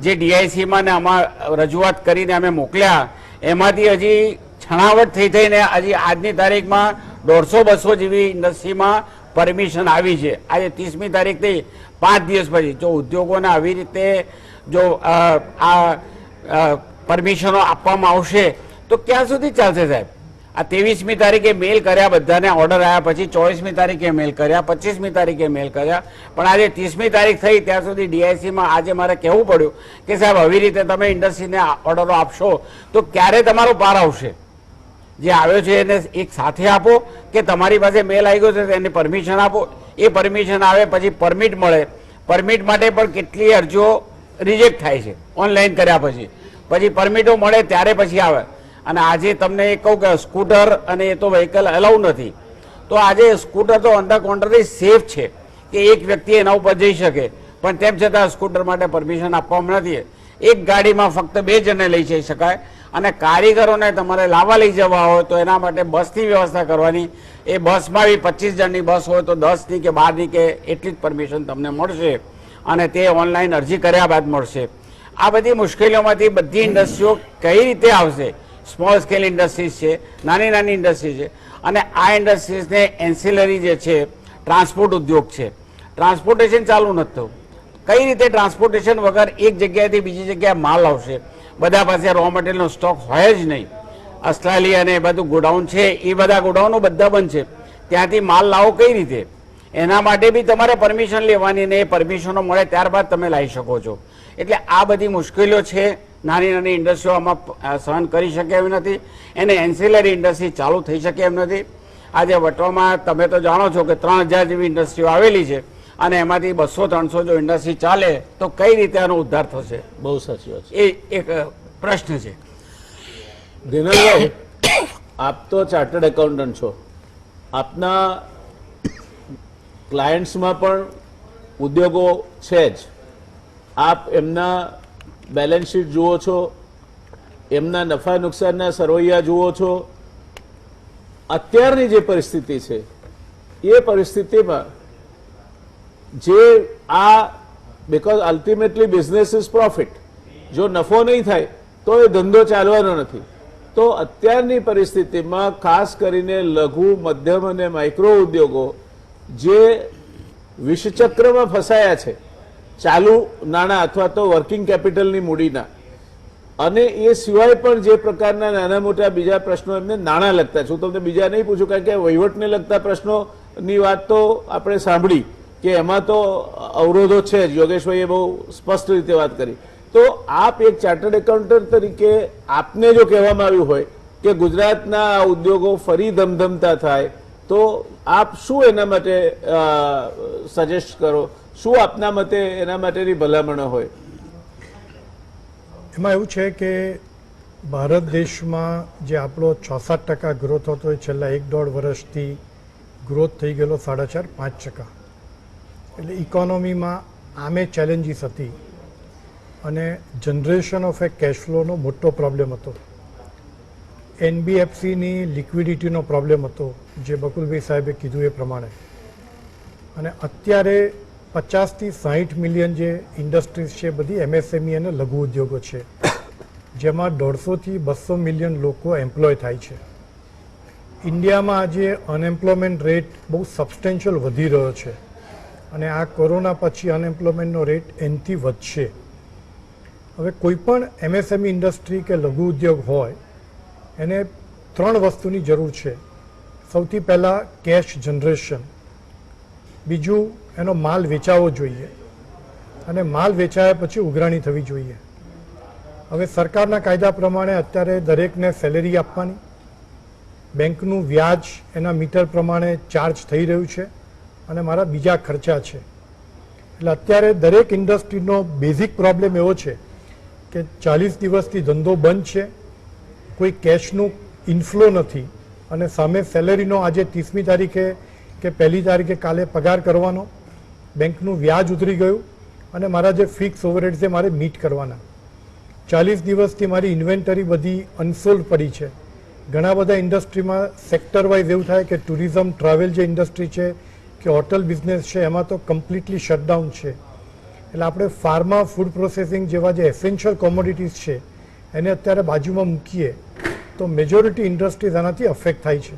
જે DICમાં ને આમાં રજૂઆત કરીને અમે મોકલ્યા, એમાંથી હજી છણાવટ થઈને હજી આજની તારીખમાં 150-200 જેવી ઇન્ડસ્ટ્રીમાં પરમિશન આવી છે. આજે 30મી તારીખથી 5 દિવસ પછી જો ઉદ્યોગોને આવી રીતે જો આ પરમિશનો આપવામાં આવશે તો ક્યાં સુધી ચાલશે સાહેબ? આ 23મી તારીખે મેલ કર્યા, બધાને ઓર્ડર આવ્યા, પછી 24મી તારીખે મેલ કર્યા, 25મી તારીખે મેલ કર્યા, પણ આજે 30મી તારીખ થઈ ત્યાં સુધી DICમાં આજે મારે કહેવું પડ્યું કે સાહેબ આવી રીતે તમે ઇન્ડસ્ટ્રીને ઓર્ડરો આપશો તો ક્યારે તમારો પાર આવશે? જે આવ્યો છે એને એક સાથે આપો કે તમારી પાસે મેલ આવી ગયો છે એને પરમિશન આપો. એ પરમિશન આવે પછી પરમિટ મળે. પરમિટ માટે પણ કેટલી અરજીઓ રિજેક્ટ થાય છે ઓનલાઈન કર્યા પછી પરમિટો મળે ત્યારે પછી આવે. અને આજે તમને એ કહું કે સ્કૂટર અને એ તો વ્હીકલ અલાઉ નથી, તો આજે સ્કૂટર તો ઓન ધ કોન્ટ્રારી સેફ છે કે એક વ્યક્તિ એના ઉપર જઈ શકે, પણ તેમ છતાં સ્કૂટર માટે પરમિશન આપવામાં નથી. એક ગાડીમાં ફક્ત 2 જણને લઈ જઈ શકાય. અને કારીગરોને તમારે લાવવા લઈ જવા હોય તો એના માટે બસની વ્યવસ્થા કરવાની. એ બસમાં બી 25 જણની બસ હોય તો 10ની કે 12ની કે એટલી જ પરમિશન તમને મળશે, અને તે ઓનલાઈન અરજી કર્યા બાદ મળશે. આ બધી મુશ્કેલીઓમાંથી બધી ઇન્ડસ્ટ્રીઓ કઈ રીતે આવશે? સ્મોલ સ્કેલ ઇન્ડસ્ટ્રીઝ છે, નાની ઇન્ડસ્ટ્રી છે, અને આ ઇન્ડસ્ટ્રીઝને એન્સિલરી જે છે ટ્રાન્સપોર્ટ ઉદ્યોગ છે, ટ્રાન્સપોર્ટેશન ચાલુ નથી થયું. કઈ રીતે ટ્રાન્સપોર્ટેશન વગર એક જગ્યાએથી બીજી જગ્યાએ માલ આવશે? બધા પાસે રો મટીરિયલનો સ્ટોક હોય જ નહીં. અસલાલી અને એ બધું ગોડાઉન છે, એ બધા ગોડાઉનો બધા બંધ છે, ત્યાંથી માલ લાવો કઈ રીતે? એના માટે બી તમારે પરમિશન લેવાની, ને એ પરમિશનો મળે ત્યારબાદ તમે લાવી શકો છો. એટલે આ બધી મુશ્કેલીઓ છે. નાની ઇન્ડસ્ટ્રીઓ આમાં સહન કરી શકે એમ નથી, એને એન્સિલરી ઇન્ડસ્ટ્રી ચાલુ થઈ શકે એમ નથી. આજે વટવામાં તમે તો જાણો છો કે 3000 જેવી ઇન્ડસ્ટ્રીઓ આવેલી છે, અને એમાંથી 200-300 જો ઇન્ડસ્ટ્રી ચાલે તો કઈ રીતે આનો ઉદ્ધાર થશે? બહુ સાચી વાત છે. એ એક પ્રશ્ન છે. દિનેશભાઈ, આપ તો ચાર્ટર્ડ એકાઉન્ટન્ટ છો, આપના ક્લાયન્ટ્સમાં પણ ઉદ્યોગો છે જ, આપ એમના બેલેન્સ શીટ જુઓ છો, એમના નફા નુકસાનના સરવૈયા જુઓ છો. અત્યારની જે પરિસ્થિતિ છે એ પરિસ્થિતિમાં જે આ because ultimately business is profit, જો નફો નહીં થાય તો એ ધંધો ચાલવાનો નથી. તો અત્યારની પરિસ્થિતિમાં ખાસ કરીને લઘુ, મધ્યમ અને માઇક્રો ઉદ્યોગો જે વિષચક્રમાં ફસાયા છે ચાલુ નાણાં અથવા તો વર્કિંગ કેપિટલની મૂડીના, અને એ સિવાય પણ જે પ્રકારના નાના મોટા બીજા પ્રશ્નો એમને નાણાં લગતા છે. હું તમને બીજા નહીં પૂછું, કારણ કે વહીવટને લગતા પ્રશ્નોની વાત તો આપણે સાંભળી કે એમાં તો અવરોધો છે જ. યોગેશભાઈએ બહુ સ્પષ્ટ રીતે વાત કરી. તો આપ એક ચાર્ટર્ડ એકાઉન્ટન્ટ તરીકે આપને જો કહેવામાં આવ્યું હોય કે ગુજરાતના આ ઉદ્યોગો ફરી ધમધમતા થાય તો આપ શું એના માટે સજેસ્ટ કરો? શું આપના મતે એના માટેની ભલામણો હોય? એમાં એવું છે કે ભારત દેશમાં જે આપણો 6-7% ગ્રોથ હતો એ છેલ્લા 1-1.5 વર્ષથી ગ્રોથ થઈ ગયેલો 4.5-5%. એટલે ઇકોનોમીમાં આમે ચેલેન્જીસ હતી અને જનરેશન ઓફ એ કેશ ફ્લોનો મોટો પ્રોબ્લેમ હતો. એનબીએફસીની લિક્વિડિટીનો પ્રોબ્લેમ હતો, જે બકુલભાઈ સાહેબે કીધું એ પ્રમાણે. અને અત્યારે 50 થી 60 મિલિયન જે ઇન્ડસ્ટ્રીઝ છે બધી એમએસએમઈ અને લઘુ ઉદ્યોગો છે, જેમાં 150 થી 200 મિલિયન લોકો એમ્પ્લોય થાય છે. ઇન્ડિયામાં આજે અનએમ્પ્લોયમેન્ટ રેટ બહુ સબસ્ટેન્શિયલ વધી રહ્યો છે અને આ કોરોના પછી અનએમ્પ્લોયમેન્ટનો રેટ એનાથી વધશે. હવે કોઈ પણ એમએસએમઈ ઇન્ડસ્ટ્રી કે લઘુ ઉદ્યોગ હોય એને 3 વસ્તુની જરૂર છે. સૌથી પહેલાં કેશ જનરેશન, બીજું એનો માલ વેચાવો જોઈએ અને માલ વેચાયા પછી ઉઘરાણી થવી જોઈએ. હવે સરકારના કાયદા પ્રમાણે અત્યારે દરેકને સેલેરી આપવાની, બેંકનું વ્યાજ એના મીટર પ્રમાણે ચાર્જ થઈ રહ્યું છે અને મારા બીજા ખર્ચા છે. એટલે અત્યારે દરેક ઇન્ડસ્ટ્રીનો બેઝિક પ્રોબ્લેમ એવો છે કે 40 દિવસથી ધંધો બંધ છે, કોઈ કેશનું ઇનફ્લો નથી અને સામે સેલેરીનો આજે 30મી તારીખે કે 1લી તારીખે કાલે પગાર કરવાનો, બેંકનું વ્યાજ ઉતરી ગયું અને મારા જે ફિક્સ ઓવરહેડ છે મારે મીટ કરવાના. 40 દિવસથી મારી ઇન્વેન્ટરી બધી અનસોલ્ડ પડી છે. ઘણા બધા ઇન્ડસ્ટ્રીમાં સેક્ટર વાઇઝ એવું થાય કે ટુરિઝમ, ટ્રાવેલ જે ઇન્ડસ્ટ્રી છે કે હોટલ બિઝનેસ છે એમાં તો કમ્પ્લીટલી શટડાઉન છે. એટલે આપણે ફાર્મા, ફૂડ પ્રોસેસિંગ જેવા જે એસેન્શિયલ કોમોડિટીઝ છે એને અત્યારે બાજુમાં મૂકીએ તો મેજોરિટી ઇન્ડસ્ટ્રીઝ આનાથી અફેક્ટ થાય છે.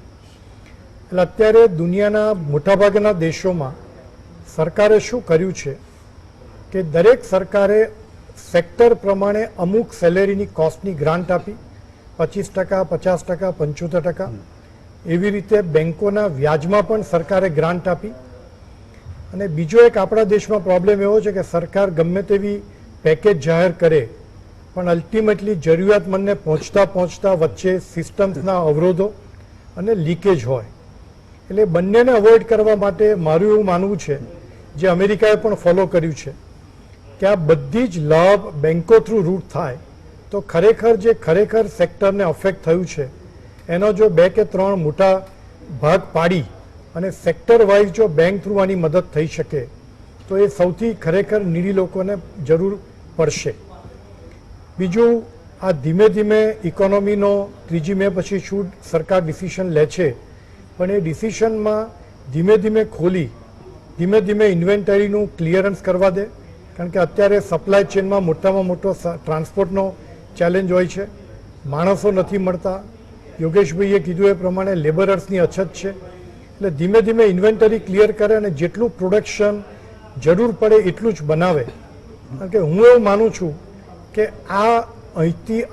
એટલે અત્યારે દુનિયાના મોટાભાગના દેશોમાં સરકારે શું કર્યું છે કે દરેક સરકારે સેક્ટર પ્રમાણે અમુક સેલેરીની કોસ્ટની ગ્રાન્ટ આપી, 25%, 50%, 75%. એવી રીતે બેંકોના વ્યાજમાં પણ સરકારે ગ્રાન્ટ આપી. અને બીજો એક આપણા દેશમાં પ્રોબ્લેમ એવો છે કે સરકાર ગમે તેવી પેકેજ જાહેર કરે પણ અલ્ટિમેટલી જરૂરિયાતમંદને પહોંચતા વચ્ચે સિસ્ટમ્સના અવરોધો અને લીકેજ હોય. એટલે બંનેને અવોઇડ કરવા માટે મારું એવું માનવું છે, જે અમેરિકાએ પણ ફોલો કર્યું છે, કે આ બધી જ લાભ બેંકો થ્રુ રૂટ થાય તો ખરેખર સેક્ટરને અફેક્ટ થયું છે એનો જો 2 કે 3 મોટા ભાગ પાડી અને સેક્ટર વાઇઝ જો બેંક થ્રુ આની મદદ થઈ શકે તો એ સૌથી ખરેખર નીડી લોકોને જરૂર પડશે. બીજું, આ ધીમે ધીમે ઇકોનોમીનો 3જી મે પછી શું સરકાર ડિસિઝન લે છે, પણ એ ડિસિઝનમાં ધીમે ધીમે ઇન્વેન્ટરીનું ક્લિયરન્સ કરવા દે. કારણ કે અત્યારે સપ્લાય ચેનમાં મોટામાં મોટો ટ્રાન્સપોર્ટનો ચેલેન્જ હોય છે, માણસો નથી મળતા. યોગેશભાઈએ કીધું એ પ્રમાણે લેબરર્સની અછત છે. એટલે ધીમે ધીમે ઇન્વેન્ટરી ક્લિયર કરે અને જેટલું પ્રોડક્શન જરૂર પડે એટલું જ બનાવે. કારણ કે હું એવું માનું છું કે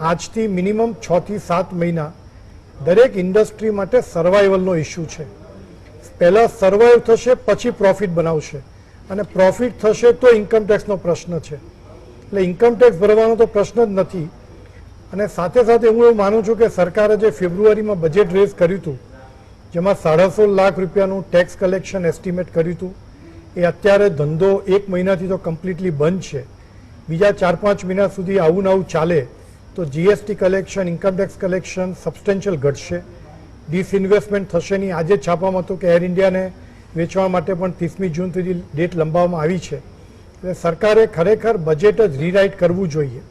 આજથી મિનિમમ 6 થી 7 મહિના દરેક ઇન્ડસ્ટ્રી માટે સર્વાઈવલનો ઇસ્યુ છે. પહેલાં સર્વાઈવ થશે પછી પ્રોફિટ બનાવશે અને પ્રોફિટ થશે તો ઇન્કમટેક્સનો પ્રશ્ન છે. એટલે ઇન્કમટેક્સ ભરવાનો તો પ્રશ્ન જ નથી. અને સાથે સાથે હું એવું માનું છું કે સરકારે જે ફેબ્રુઆરીમાં બજેટ રેઝ કર્યું હતું, જેમાં 16.5 લાખ રૂપિયાનું ટેક્સ કલેક્શન એસ્ટિમેટ કર્યું હતું, એ અત્યારે ધંધો 1 મહિનાથી તો કમ્પ્લીટલી બંધ છે. બીજા 4-5 મહિના સુધી આવું ચાલે તો GST collection, income tax collection substantial ઘટશે, ડિસઇન્વેસ્ટમેન્ટ થશે નહીં. આજે છાપવામાં હતું કે એર ઇન્ડિયાને વેચવા માટે પણ 30મી જૂન સુધી ડેટ લંબાવવામાં આવી છે. એટલે સરકારે ખરેખર બજેટ જ રીરાઇટ કરવું જોઈએ.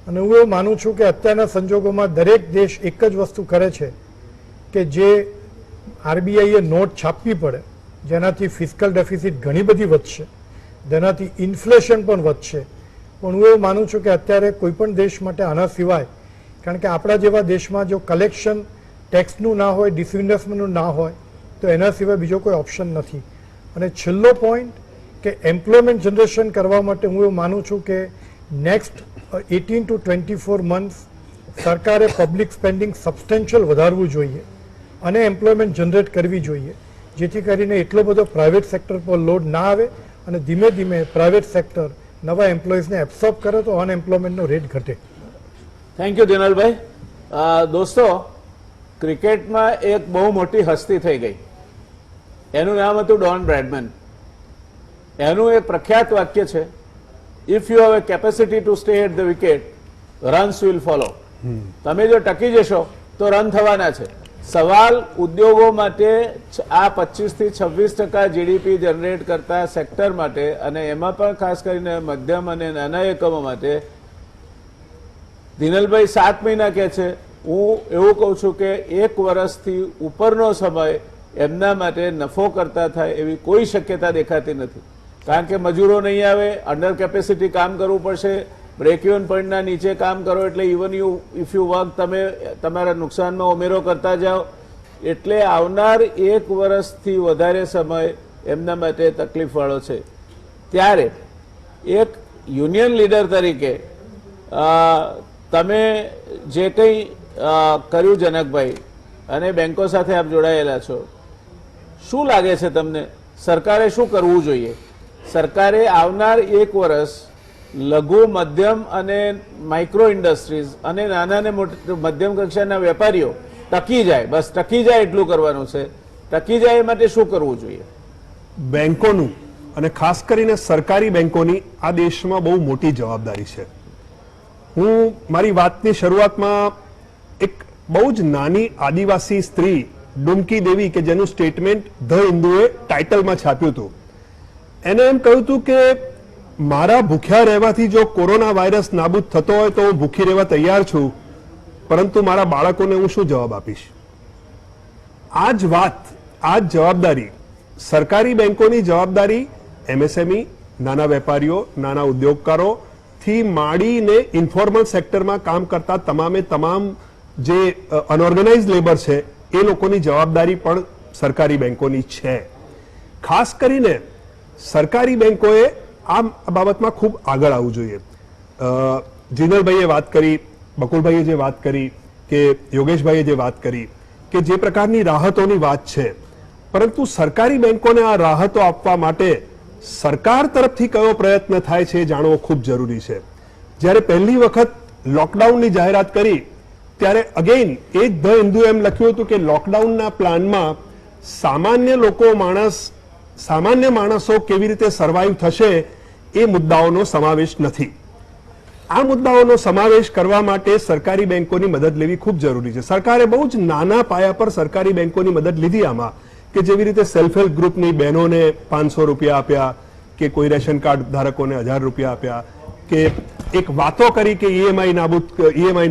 અને હું એવું માનું છું કે અત્યારના સંજોગોમાં દરેક દેશ એક જ વસ્તુ કરે છે કે જે આરબીઆઈએ નોટ છાપવી પડે, જેનાથી ફિસ્કલ ડેફિસિટ ઘણી બધી વધશે, જેનાથી ઇન્ફ્લેશન પણ વધશે. પણ હું એવું માનું છું કે અત્યારે કોઈ પણ દેશ માટે આના સિવાય, કારણ કે આપણા જેવા દેશમાં જો કલેક્શન ટેક્સનું ના હોય, ડિસઇન્વેસ્ટમેન્ટનું ના હોય, તો એના સિવાય બીજો કોઈ ઓપ્શન નથી. અને છેલ્લો પોઈન્ટ કે એમ્પ્લોયમેન્ટ જનરેશન કરવા માટે હું એવું માનું છું કે નેક્સ્ટ 18 to 24 મંથ્સ સરકારે પબ્લિક સ્પેન્ડિંગ સબસ્ટેન્શિયલ વધારવું જોઈએ અને એમ્પ્લોયમેન્ટ જનરેટ કરવી જોઈએ, જેથી કરીને એટલો બધો પ્રાઇવેટ સેક્ટર પર લોડ ના આવે અને ધીમે ધીમે પ્રાઇવેટ સેક્ટર નવા એમ્પ્લોઈઝને એબ્સોર્બ કરે તો અનએમ્પ્લોયમેન્ટનો રેટ ઘટે. Thank you Dinalbhai. દોસ્તો, ક્રિકેટમાં એક બહુ મોટી હસ્તી થઈ ગઈ, એનું નામ હતું ડોન બ્રેડમેન. એનું એક પ્રખ્યાત વાક્ય છે, if you have a capacity to stay at the wicket, runs will follow. તમે જો ટકી જશો તો રન થવાના છે. સવાલ ઉદ્યોગો માટે આ 25 થી 26% જીડીપી જનરેટ કરતા સેક્ટર માટે, અને એમાં પણ ખાસ કરીને મધ્યમ અને નાના એકમો માટે દિનલભાઈ 7 મહિના કહે છે. હું એવું કહું છું કે 1 વર્ષથી ઉપરનો સમય એમના માટે નફો કરતા થાય એવી કોઈ શક્યતા દેખાતી નથી. કારણ કે મજૂરો નહીં આવે, અંડર કેપેસિટી કામ કરવું પડશે, બ્રેક ઇવન પોઈન્ટના નીચે કામ કરો એટલે ઇવન ઇફ યુ વર્ક તમે તમારા નુકસાનમાં ઉમેરો કરતા જાઓ. એટલે આવનાર 1 વર્ષથી વધારે સમય એમના માટે તકલીફવાળો છે. ત્યારે એક યુનિયન લીડર તરીકે તમે જે કંઈ કર્યું જનકભાઈ, અને બેંકો સાથે આપ જોડાયેલા છો, શું લાગે છે તમને સરકારે શું કરવું જોઈએ? સરકારે આવનાર 1 વર્ષ લઘુ, મધ્યમ અને માઇક્રો ઇન્ડસ્ટ્રીઝ અને નાના અને મધ્યમ કક્ષાના વેપારીઓ ટકી જાય, બસ ટકી જાય એટલું કરવાનું છે. ટકી જાય એ માટે શું કરવું જોઈએ? બેંકોનું અને ખાસ કરીને સરકારી બેંકોની આ દેશમાં બહુ મોટી જવાબદારી છે. હું મારી વાતની શરૂઆતમાં એક બહુ જ નાની આદિવાસી સ્ત્રી ડુમકી દેવી, કે જેનું સ્ટેટમેન્ટ ધ હિન્દુએ ટાઇટલમાં છાપ્યું હતું, એને એમ કહ્યું હતું કે મારા ભૂખ્યા રહેવાથી જો કોરોના વાયરસ નાબૂદ થતો હોય તો હું ભૂખી રહેવા તૈયાર છું, પરંતુ મારા બાળકોને હું શું જવાબ આપીશ? આ જ વાત, આ જ જવાબદારી, સરકારી બેંકોની જવાબદારી એમએસએમઈ, નાના વેપારીઓ, નાના ઉદ્યોગકારો થી માંડીને ઇન્ફોર્મલ સેક્ટરમાં કામ કરતા તમામે તમામ જે અનઓર્ગેનાઇઝ લેબર છે એ લોકોની જવાબદારી પણ સરકારી બેંકોની છે. ખાસ કરીને સરકારી બેંકોએ આ બાબતમાં ખૂબ આગળ આવવું જોઈએ. જીનલભાઈએ વાત કરી, બકુલભાઈએ જે વાત કરી, કે યોગેશભાઈએ જે વાત કરી, કે જે પ્રકારની રાહતોની વાત છે, પરંતુ સરકારી બેંકોને આ રાહતો આપવા માટે સરકાર તરફથી કયો પ્રયત્ન થાય છે એ જાણવો ખૂબ જરૂરી છે. જ્યારે પહેલી વખત લોકડાઉનની જાહેરાત કરી ત્યારે અગેન એ જ ધ હિન્દુ એમ લખ્યું હતું કે લોકડાઉનના પ્લાનમાં સામાન્ય માણસો કેવી રીતે સર્વાઈવ થશે એ મુદ્દાઓનો સમાવેશ નથી. આ મુદ્દાઓનો સમાવેશ કરવા માટે સરકારી બેંકોની મદદ લેવી ખૂબ જરૂરી છે. સરકારે બહુ જ નાના પાયા પર સરકારી બેંકોની મદદ લીધી આમાં, કે જેવી રીતે સેલ્ફ હેલ્પ ગ્રુપની બહેનોને 500 રૂપિયા આપ્યા, કે કોઈ રેશન કાર્ડ ધારકોને 1000 રૂપિયા આપ્યા, કે એક વાતો કરી કે ઈએમઆઈ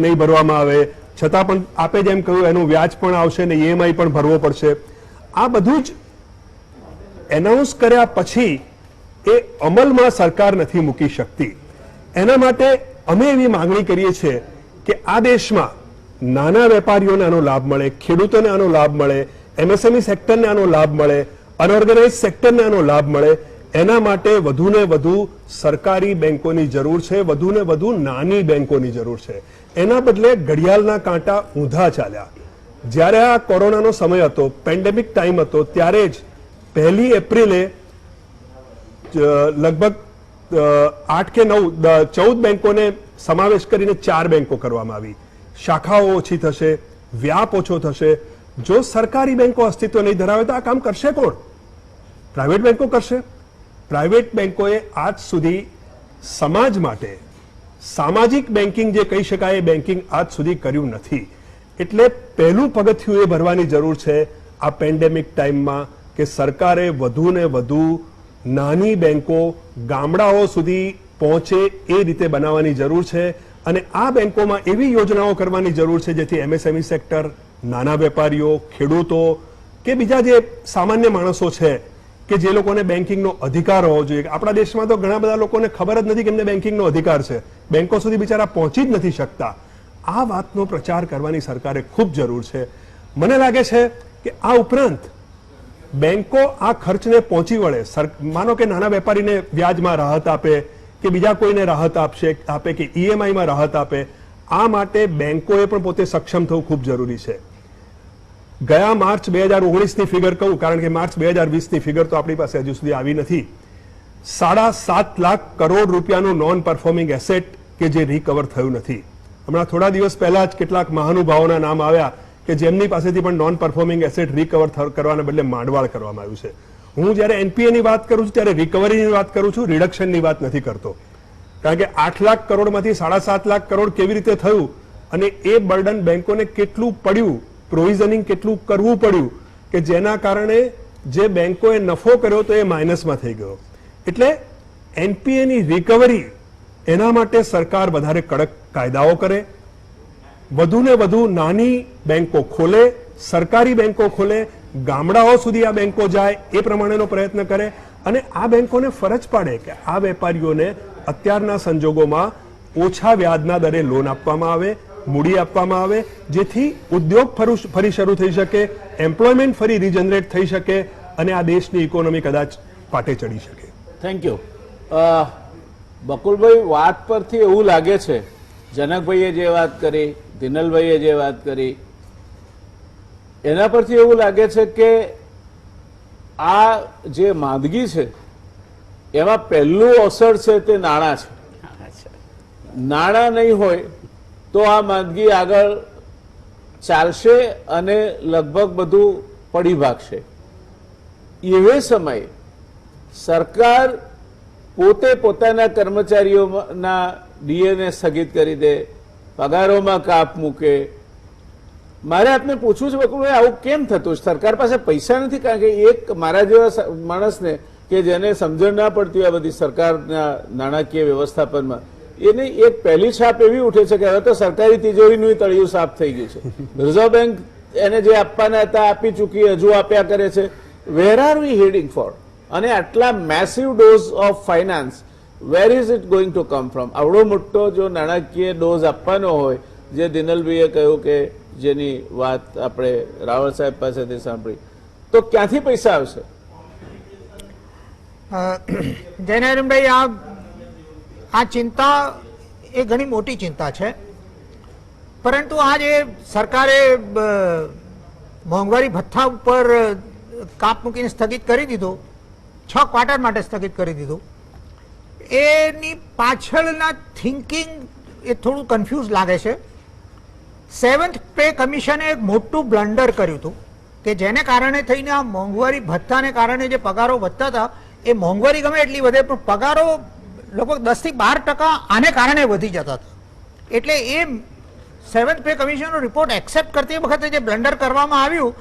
નહીં ભરવામાં આવે, છતાં પણ આપે જેમ કહ્યું એનું વ્યાજ પણ આવશે ને ઈએમઆઈ પણ ભરવો પડશે. આ બધું જ એનાઉન્સ કર્યા પછી એ અમલમાં સરકાર નથી મૂકી શકતી. એના માટે અમે એવી માંગણી કરીએ છીએ કે આ દેશમાં નાના વેપારીઓને આનો લાભ મળે, ખેડૂતોને આનો લાભ મળે, એમએસએમઈ સેક્ટરને આનો લાભ મળે, અનઓર્ગેનાઇઝ સેક્ટરને આનો લાભ મળે. એના માટે વધુને વધુ સરકારી બેંકોની જરૂર છે, વધુને વધુ નાની બેંકોની જરૂર છે. એના બદલે ઘડિયાળના કાંટા ઊંધા ચાલ્યા. જ્યારે આ કોરોનાનો સમય હતો, પેન્ડેમિક ટાઈમ હતો, ત્યારે જ 1 એપ્રિલે લગભગ 8 કે 9, 14 બેંકોને સમાવેશ કરીને 4 બેંકો કરવામાં આવી. શાખાઓ ઓછી થશે, વ્યાપ ઓછો થશે. જો સરકારી બેંકો અસ્તિત્વ નહીં ધરાવે તો આ કામ કરશે કોણ? પ્રાઇવેટ બેંકો કરશે. પ્રાઇવેટ બેંકોએ આજ સુધી સમાજ માટે સામાજિક બેન્કિંગ જે કહી શકાય એ બેન્કિંગ આજ સુધી કર્યું નથી. એટલે પહેલું પગથિયું એ ભરવાની જરૂર છે આ પેન્ડેમિક ટાઈમમાં કે સરકારે વધુને વધુ નાની બેંકો ગામડાઓ સુધી પહોંચે એ રીતે બનાવવાની જરૂર છે. અને આ બેંકોમાં એવી યોજનાઓ કરવાની જરૂર છે જેથી એમએસએમઈ સેક્ટર, નાના વેપારીઓ, ખેડૂતો કે બીજા જે સામાન્ય માણસો છે કે જે લોકોને બેન્કિંગનો અધિકાર હોવો જોઈએ. આપણા દેશમાં તો ઘણા બધા લોકોને ખબર જ નથી કે એમને બેન્કિંગનો અધિકાર છે, બેંકો સુધી બિચારા પહોંચી જ નથી શકતા. આ વાતનો પ્રચાર કરવાની સરકારે ખૂબ જરૂર છે. મને લાગે છે કે આ ઉપરાંત બેંકો આ ખર્ચને પહોંચી વળે. માનો કે નાના વેપારીને વ્યાજમાં રાહત આપે કે બીજા કોઈને રાહત આપે કે ઈએમઆઈમાં રાહત આપે, આ માટે બેંકોએ પણ પોતે સક્ષમ થવું ખૂબ જરૂરી છે. ગયા માર્ચ 2019ની ફિગર કહું, કારણ કે માર્ચ 2020ની ફિગર તો આપણી પાસે હજુ સુધી આવી નથી. 7.5 લાખ કરોડ રૂપિયાનું નોન પરફોર્મિંગ એસેટ કે જે રિકવર થયું નથી. હમણાં થોડા દિવસ પહેલા જ કેટલાક મહાનુભાવોના નામ આવ્યા કે જેમની પાસેથી પણ નોન પરફોર્મિંગ એસેટ રિકવર કરવાના બદલે માંડવાળ કરવામાં આવ્યું છે. હું જ્યારે એનપીએની વાત કરું છું ત્યારે રિકવરીની વાત કરું છું, રિડક્શનની વાત નથી કરતો. કારણ કે 8 લાખ કરોડમાંથી 7.5 લાખ કરોડ કેવી રીતે થયું અને એ બર્ડન બેંકોને કેટલું પડ્યું, પ્રોવિઝનિંગ કેટલું કરવું પડ્યું કે જેના કારણે જે બેંકોએ નફો કર્યો તો એ માઇનસમાં થઈ ગયો. એટલે એનપીએની રિકવરી એના માટે સરકાર વધારે કડક કાયદાઓ કરે, વધુને વધુ નાની બેંકો ખોલે, સરકારી બેંકો ખોલે, ગામડાઓ સુધી આ બેંકો જાય એ પ્રમાણેનો પ્રયત્ન કરે અને આ બેંકોને ફરજ પાડે કે આ વેપારીઓને અત્યારના સંજોગોમાં ઓછા વ્યાજના દરે લોન આપવામાં આવે, મૂડી આપવામાં આવે, જેથી ઉદ્યોગ ફરી શરૂ થઈ શકે, એમ્પ્લોયમેન્ટ ફરી રિજનરેટ થઈ શકે અને આ દેશની ઇકોનોમી કદાચ પાટે ચડી શકે. Thank you. બકુલભાઈ, વાત પરથી એવું લાગે છે, જનકભાઈએ જે વાત કરી, દિનલભાઈએ જે વાત કરી, એના પરથી એવું લાગે છે કે આ જે માંદગી છે એમાં પહેલું અસર છે તે નાણાં છે. નાણાં નહીં હોય તો આ માંદગી આગળ ચાલશે અને લગભગ બધું પડી ભાગશે. એવે સમયે સરકાર પોતે પોતાના કર્મચારીઓના ડીએને સ્થગિત કરી દે, પગારોમાં કાપ મૂકે. મારે આપને પૂછવું છે બકુલભાઈ, આવું કેમ થતું? સરકાર પાસે પૈસા નથી? કારણ કે એક મારા જેવા માણસને કે જેને સમજણ ના પડતી હોય બધી સરકારના નાણાકીય વ્યવસ્થાપનમાં, એને એક પહેલી છાપ એવી ઉઠે છે કે હવે તો સરકારી તિજોરીનું તળિયું સાફ થઈ ગયું છે. રિઝર્વ બેંક એને જે આપવાના હતા આપી ચૂકી, હજુ આપ્યા કરે છે. Where are we heading for? અને આટલા massive dose of finance, where is it going to come from? આવડો મોટો જો નાણાકીય ડોઝ આપવાનો હોય, જે દિનલભાઈએ કહ્યું કે જેની વાત આપણે રાવળ સાહેબ પાસેથી સાંભળી, તો ક્યાંથી પૈસા આવશે? જયનારાયણભાઈ, આ ચિંતા એ ઘણી મોટી ચિંતા છે, પરંતુ આ જે સરકારે મોંઘવારી ભથ્થા ઉપર કાપ મૂકીને સ્થગિત કરી દીધું, 6 ક્વાર્ટર માટે સ્થગિત કરી દીધું, એની પાછળના થિંકિંગ એ થોડું કન્ફ્યુઝ લાગે છે. 7th પે કમિશને એક મોટું બ્લન્ડર કર્યું હતું કે જેને કારણે થઈને આ મોંઘવારી ભથ્થાને કારણે જે પગારો વધતા હતા, એ મોંઘવારી ગમે એટલી વધે પણ પગારો લગભગ 10 થી 12% આને કારણે વધી જતા હતા. એટલે એ 7th પે કમિશનનો રિપોર્ટ એક્સેપ્ટ કરતી વખતે જે બ્લન્ડર કરવામાં આવ્યું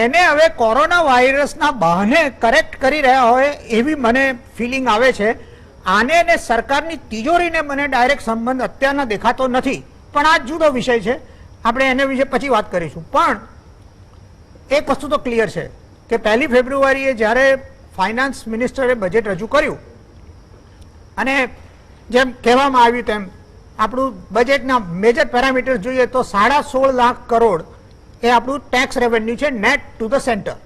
એને હવે કોરોના વાયરસના બહાને કરેક્ટ કરી રહ્યા હોય એવી મને ફિલિંગ આવે છે. આને ને સરકારની તિજોરીને મને ડાયરેક્ટ સંબંધ અત્યારના દેખાતો નથી, પણ આ જુદો વિષય છે, આપણે એને વિશે પછી વાત કરીશું. પણ એક વસ્તુ તો ક્લિયર છે કે 1 ફેબ્રુઆરીએ જ્યારે ફાઇનાન્સ મિનિસ્ટરે બજેટ રજૂ કર્યું અને જેમ કહેવામાં આવ્યું તેમ આપણું બજેટના મેજર પેરામીટર્સ જોઈએ તો 16.5 લાખ કરોડ એ આપણું ટેક્સ રેવન્યુ છે નેટ ટુ ધ સેન્ટર.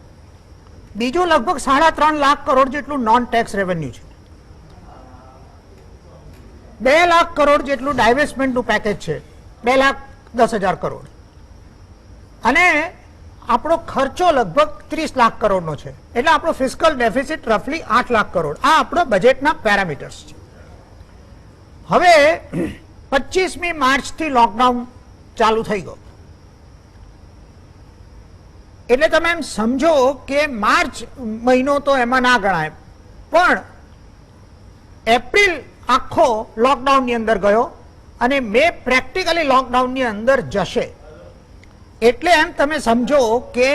બીજું લગભગ 3.5 લાખ કરોડ જેટલું નોન ટેક્સ રેવન્યુ છે. 2 લાખ કરોડ જેટલું ડાયવેસ્ટમેન્ટનું પેકેજ છે, 2,10,000 કરોડ. અને આપણો ખર્ચો લગભગ 30 લાખ કરોડનો છે. એટલે આપણો ફિસ્કલ ડેફિસિટ રફલી 8 લાખ કરોડ. આ આપણો બજેટના પેરામીટર્સ છે. હવે 25મી માર્ચથી લોકડાઉન ચાલુ થઈ ગયું, એટલે તમે એમ સમજો કે માર્ચ મહિનો તો એમાં ના ગણાય, પણ એપ્રિલ આખો લોકડાઉનની અંદર ગયો અને મે પ્રેક્ટિકલી લોકડાઉનની અંદર જશે. એટલે એમ તમે સમજો કે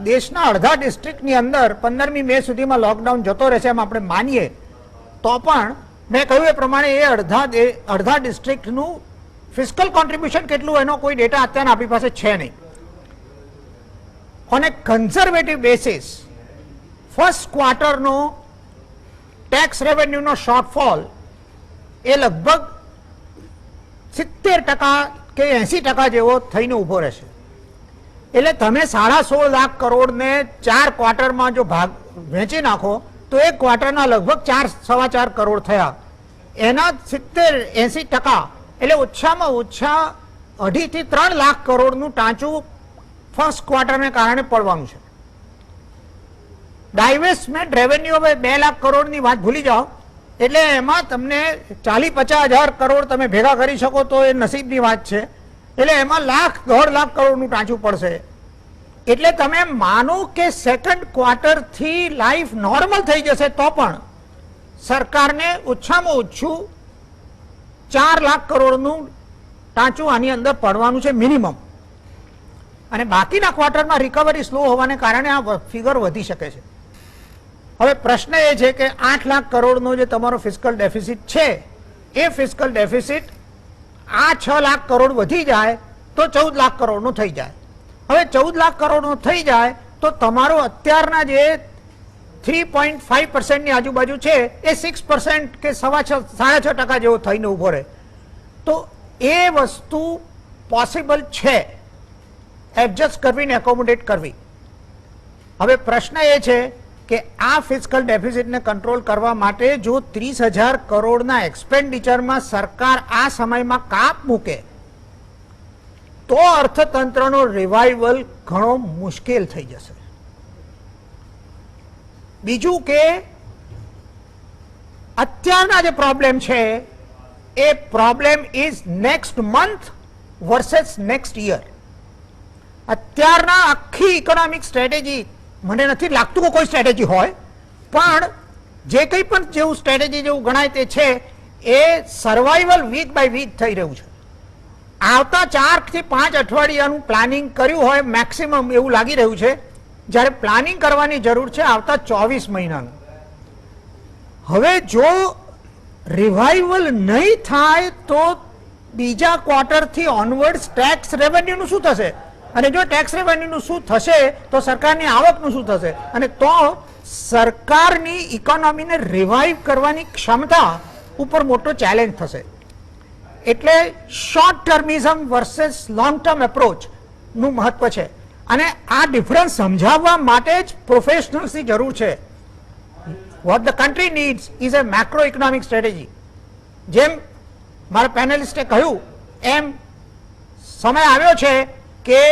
દેશના અડધા ડિસ્ટ્રિક્ટની અંદર 15મી મે સુધીમાં લોકડાઉન જતો રહેશે એમ આપણે માનીએ તો પણ મેં કહ્યું એ પ્રમાણે એ અડધા ડિસ્ટ્રિક્ટનું ફિસ્કલ કોન્ટ્રીબ્યુશન કેટલું એનો કોઈ ડેટા અત્યારે આપણી પાસે છે નહીં. On a conservative basis first ક્વાર્ટરનો ટેક્સ રેવન્યુનો શોર્ટફોલ એ લગભગ 70% કે 80% જેવો થઈને ઊભો રહેશે. એટલે તમે 16.5 લાખ કરોડને 4 ક્વાર્ટરમાં જો ભાગ વેચી નાખો તો એક ક્વાર્ટરના લગભગ 4-4.25 કરોડ થયા. એના 70-80% એટલે ઓછામાં ઓછા 2.5 થી 3 લાખ કરોડનું ટાંચું ફર્સ્ટ ક્વાર્ટરને કારણે પડવાનું છે. ડાયવેસ્ટમેન્ટ રેવન્યુ હવે 2 લાખ કરોડની વાત ભૂલી જાઓ, એટલે એમાં તમને 40-50 હજાર કરોડ તમે ભેગા કરી શકો તો એ નસીબની વાત છે. એટલે એમાં 1.5 લાખ કરોડનું ટાંચું પડશે. એટલે તમે માનો કે સેકન્ડ ક્વાર્ટરથી લાઈફ નોર્મલ થઈ જશે તો પણ સરકારને ઓછામાં ઓછું 4 લાખ કરોડનું ટાંચું આની અંદર પડવાનું છે મિનિમમ. અને બાકીના ક્વાર્ટરમાં રિકવરી સ્લો હોવાને કારણે આ ફિગર વધી શકે છે. હવે પ્રશ્ન એ છે કે 8 લાખ કરોડનો જે તમારો ફિસ્કલ ડેફિસિટ છે એ ફિસ્કલ ડેફિસિટ આ 6 લાખ કરોડ વધી જાય તો 14 લાખ કરોડનો થઈ જાય. હવે 14 લાખ કરોડનો થઈ જાય તો તમારો અત્યારના જે 3.5% ની આજુબાજુ છે એ 6% કે 6.5% જેવો થઈને ઉભો રહે. તો એ વસ્તુ પોસિબલ છે એડજસ્ટ કરવીને એકોમોડેટ કરવી. હવે પ્રશ્ન એ છે કે આ ફિસ્કલ ડેફિસિટને કંટ્રોલ કરવા માટે જો 30,000 કરોડના એક્સપેન્ડિચરમાં સરકાર આ સમયમાં કાપ મૂકે તો અર્થતંત્રનો રિવાઇવલ ઘણો મુશ્કેલ થઈ જશે. બીજું કે અત્યારના જે પ્રોબ્લેમ છે એ problem is next month versus next year. અત્યારના આખી ઇકોનોમિક સ્ટ્રેટેજી મને નથી લાગતું કે કોઈ સ્ટ્રેટેજી હોય, પણ જે કંઈ પણ જેવું સ્ટ્રેટેજી જેવું ગણાય તે છે એ સર્વાઈવલ વીક બાય વીક થઈ રહ્યું છે. આવતા 4 થી 5 અઠવાડિયાનું પ્લાનિંગ કર્યું હોય મેક્સિમમ એવું લાગી રહ્યું છે, જ્યારે પ્લાનિંગ કરવાની જરૂર છે આવતા 24 મહિનાનું. હવે જો રિવાઇવલ નહીં થાય તો બીજા ક્વાર્ટરથી ઓનવર્ડ્સ ટેક્સ રેવન્યુનું શું થશે, અને જો ટેક્સ રેવન્યુનું શું થશે તો સરકારની આવકનું શું થશે, અને તો સરકારની ઇકોનોમીને રિવાઇવ કરવાની ક્ષમતા ઉપર મોટો ચેલેન્જ થશે. એટલે શોર્ટ ટર્મિઝમ વર્સેસ લોંગ ટર્મ એપ્રોચનું મહત્વ છે. અને આ ડિફરન્સ સમજાવવા માટે જ પ્રોફેશનલ્સની જરૂર છે. Vote the country needs is A macro economic strategy. જેમ મારા પેનલિસ્ટે કહ્યું એમ સમય આવ્યો છે કે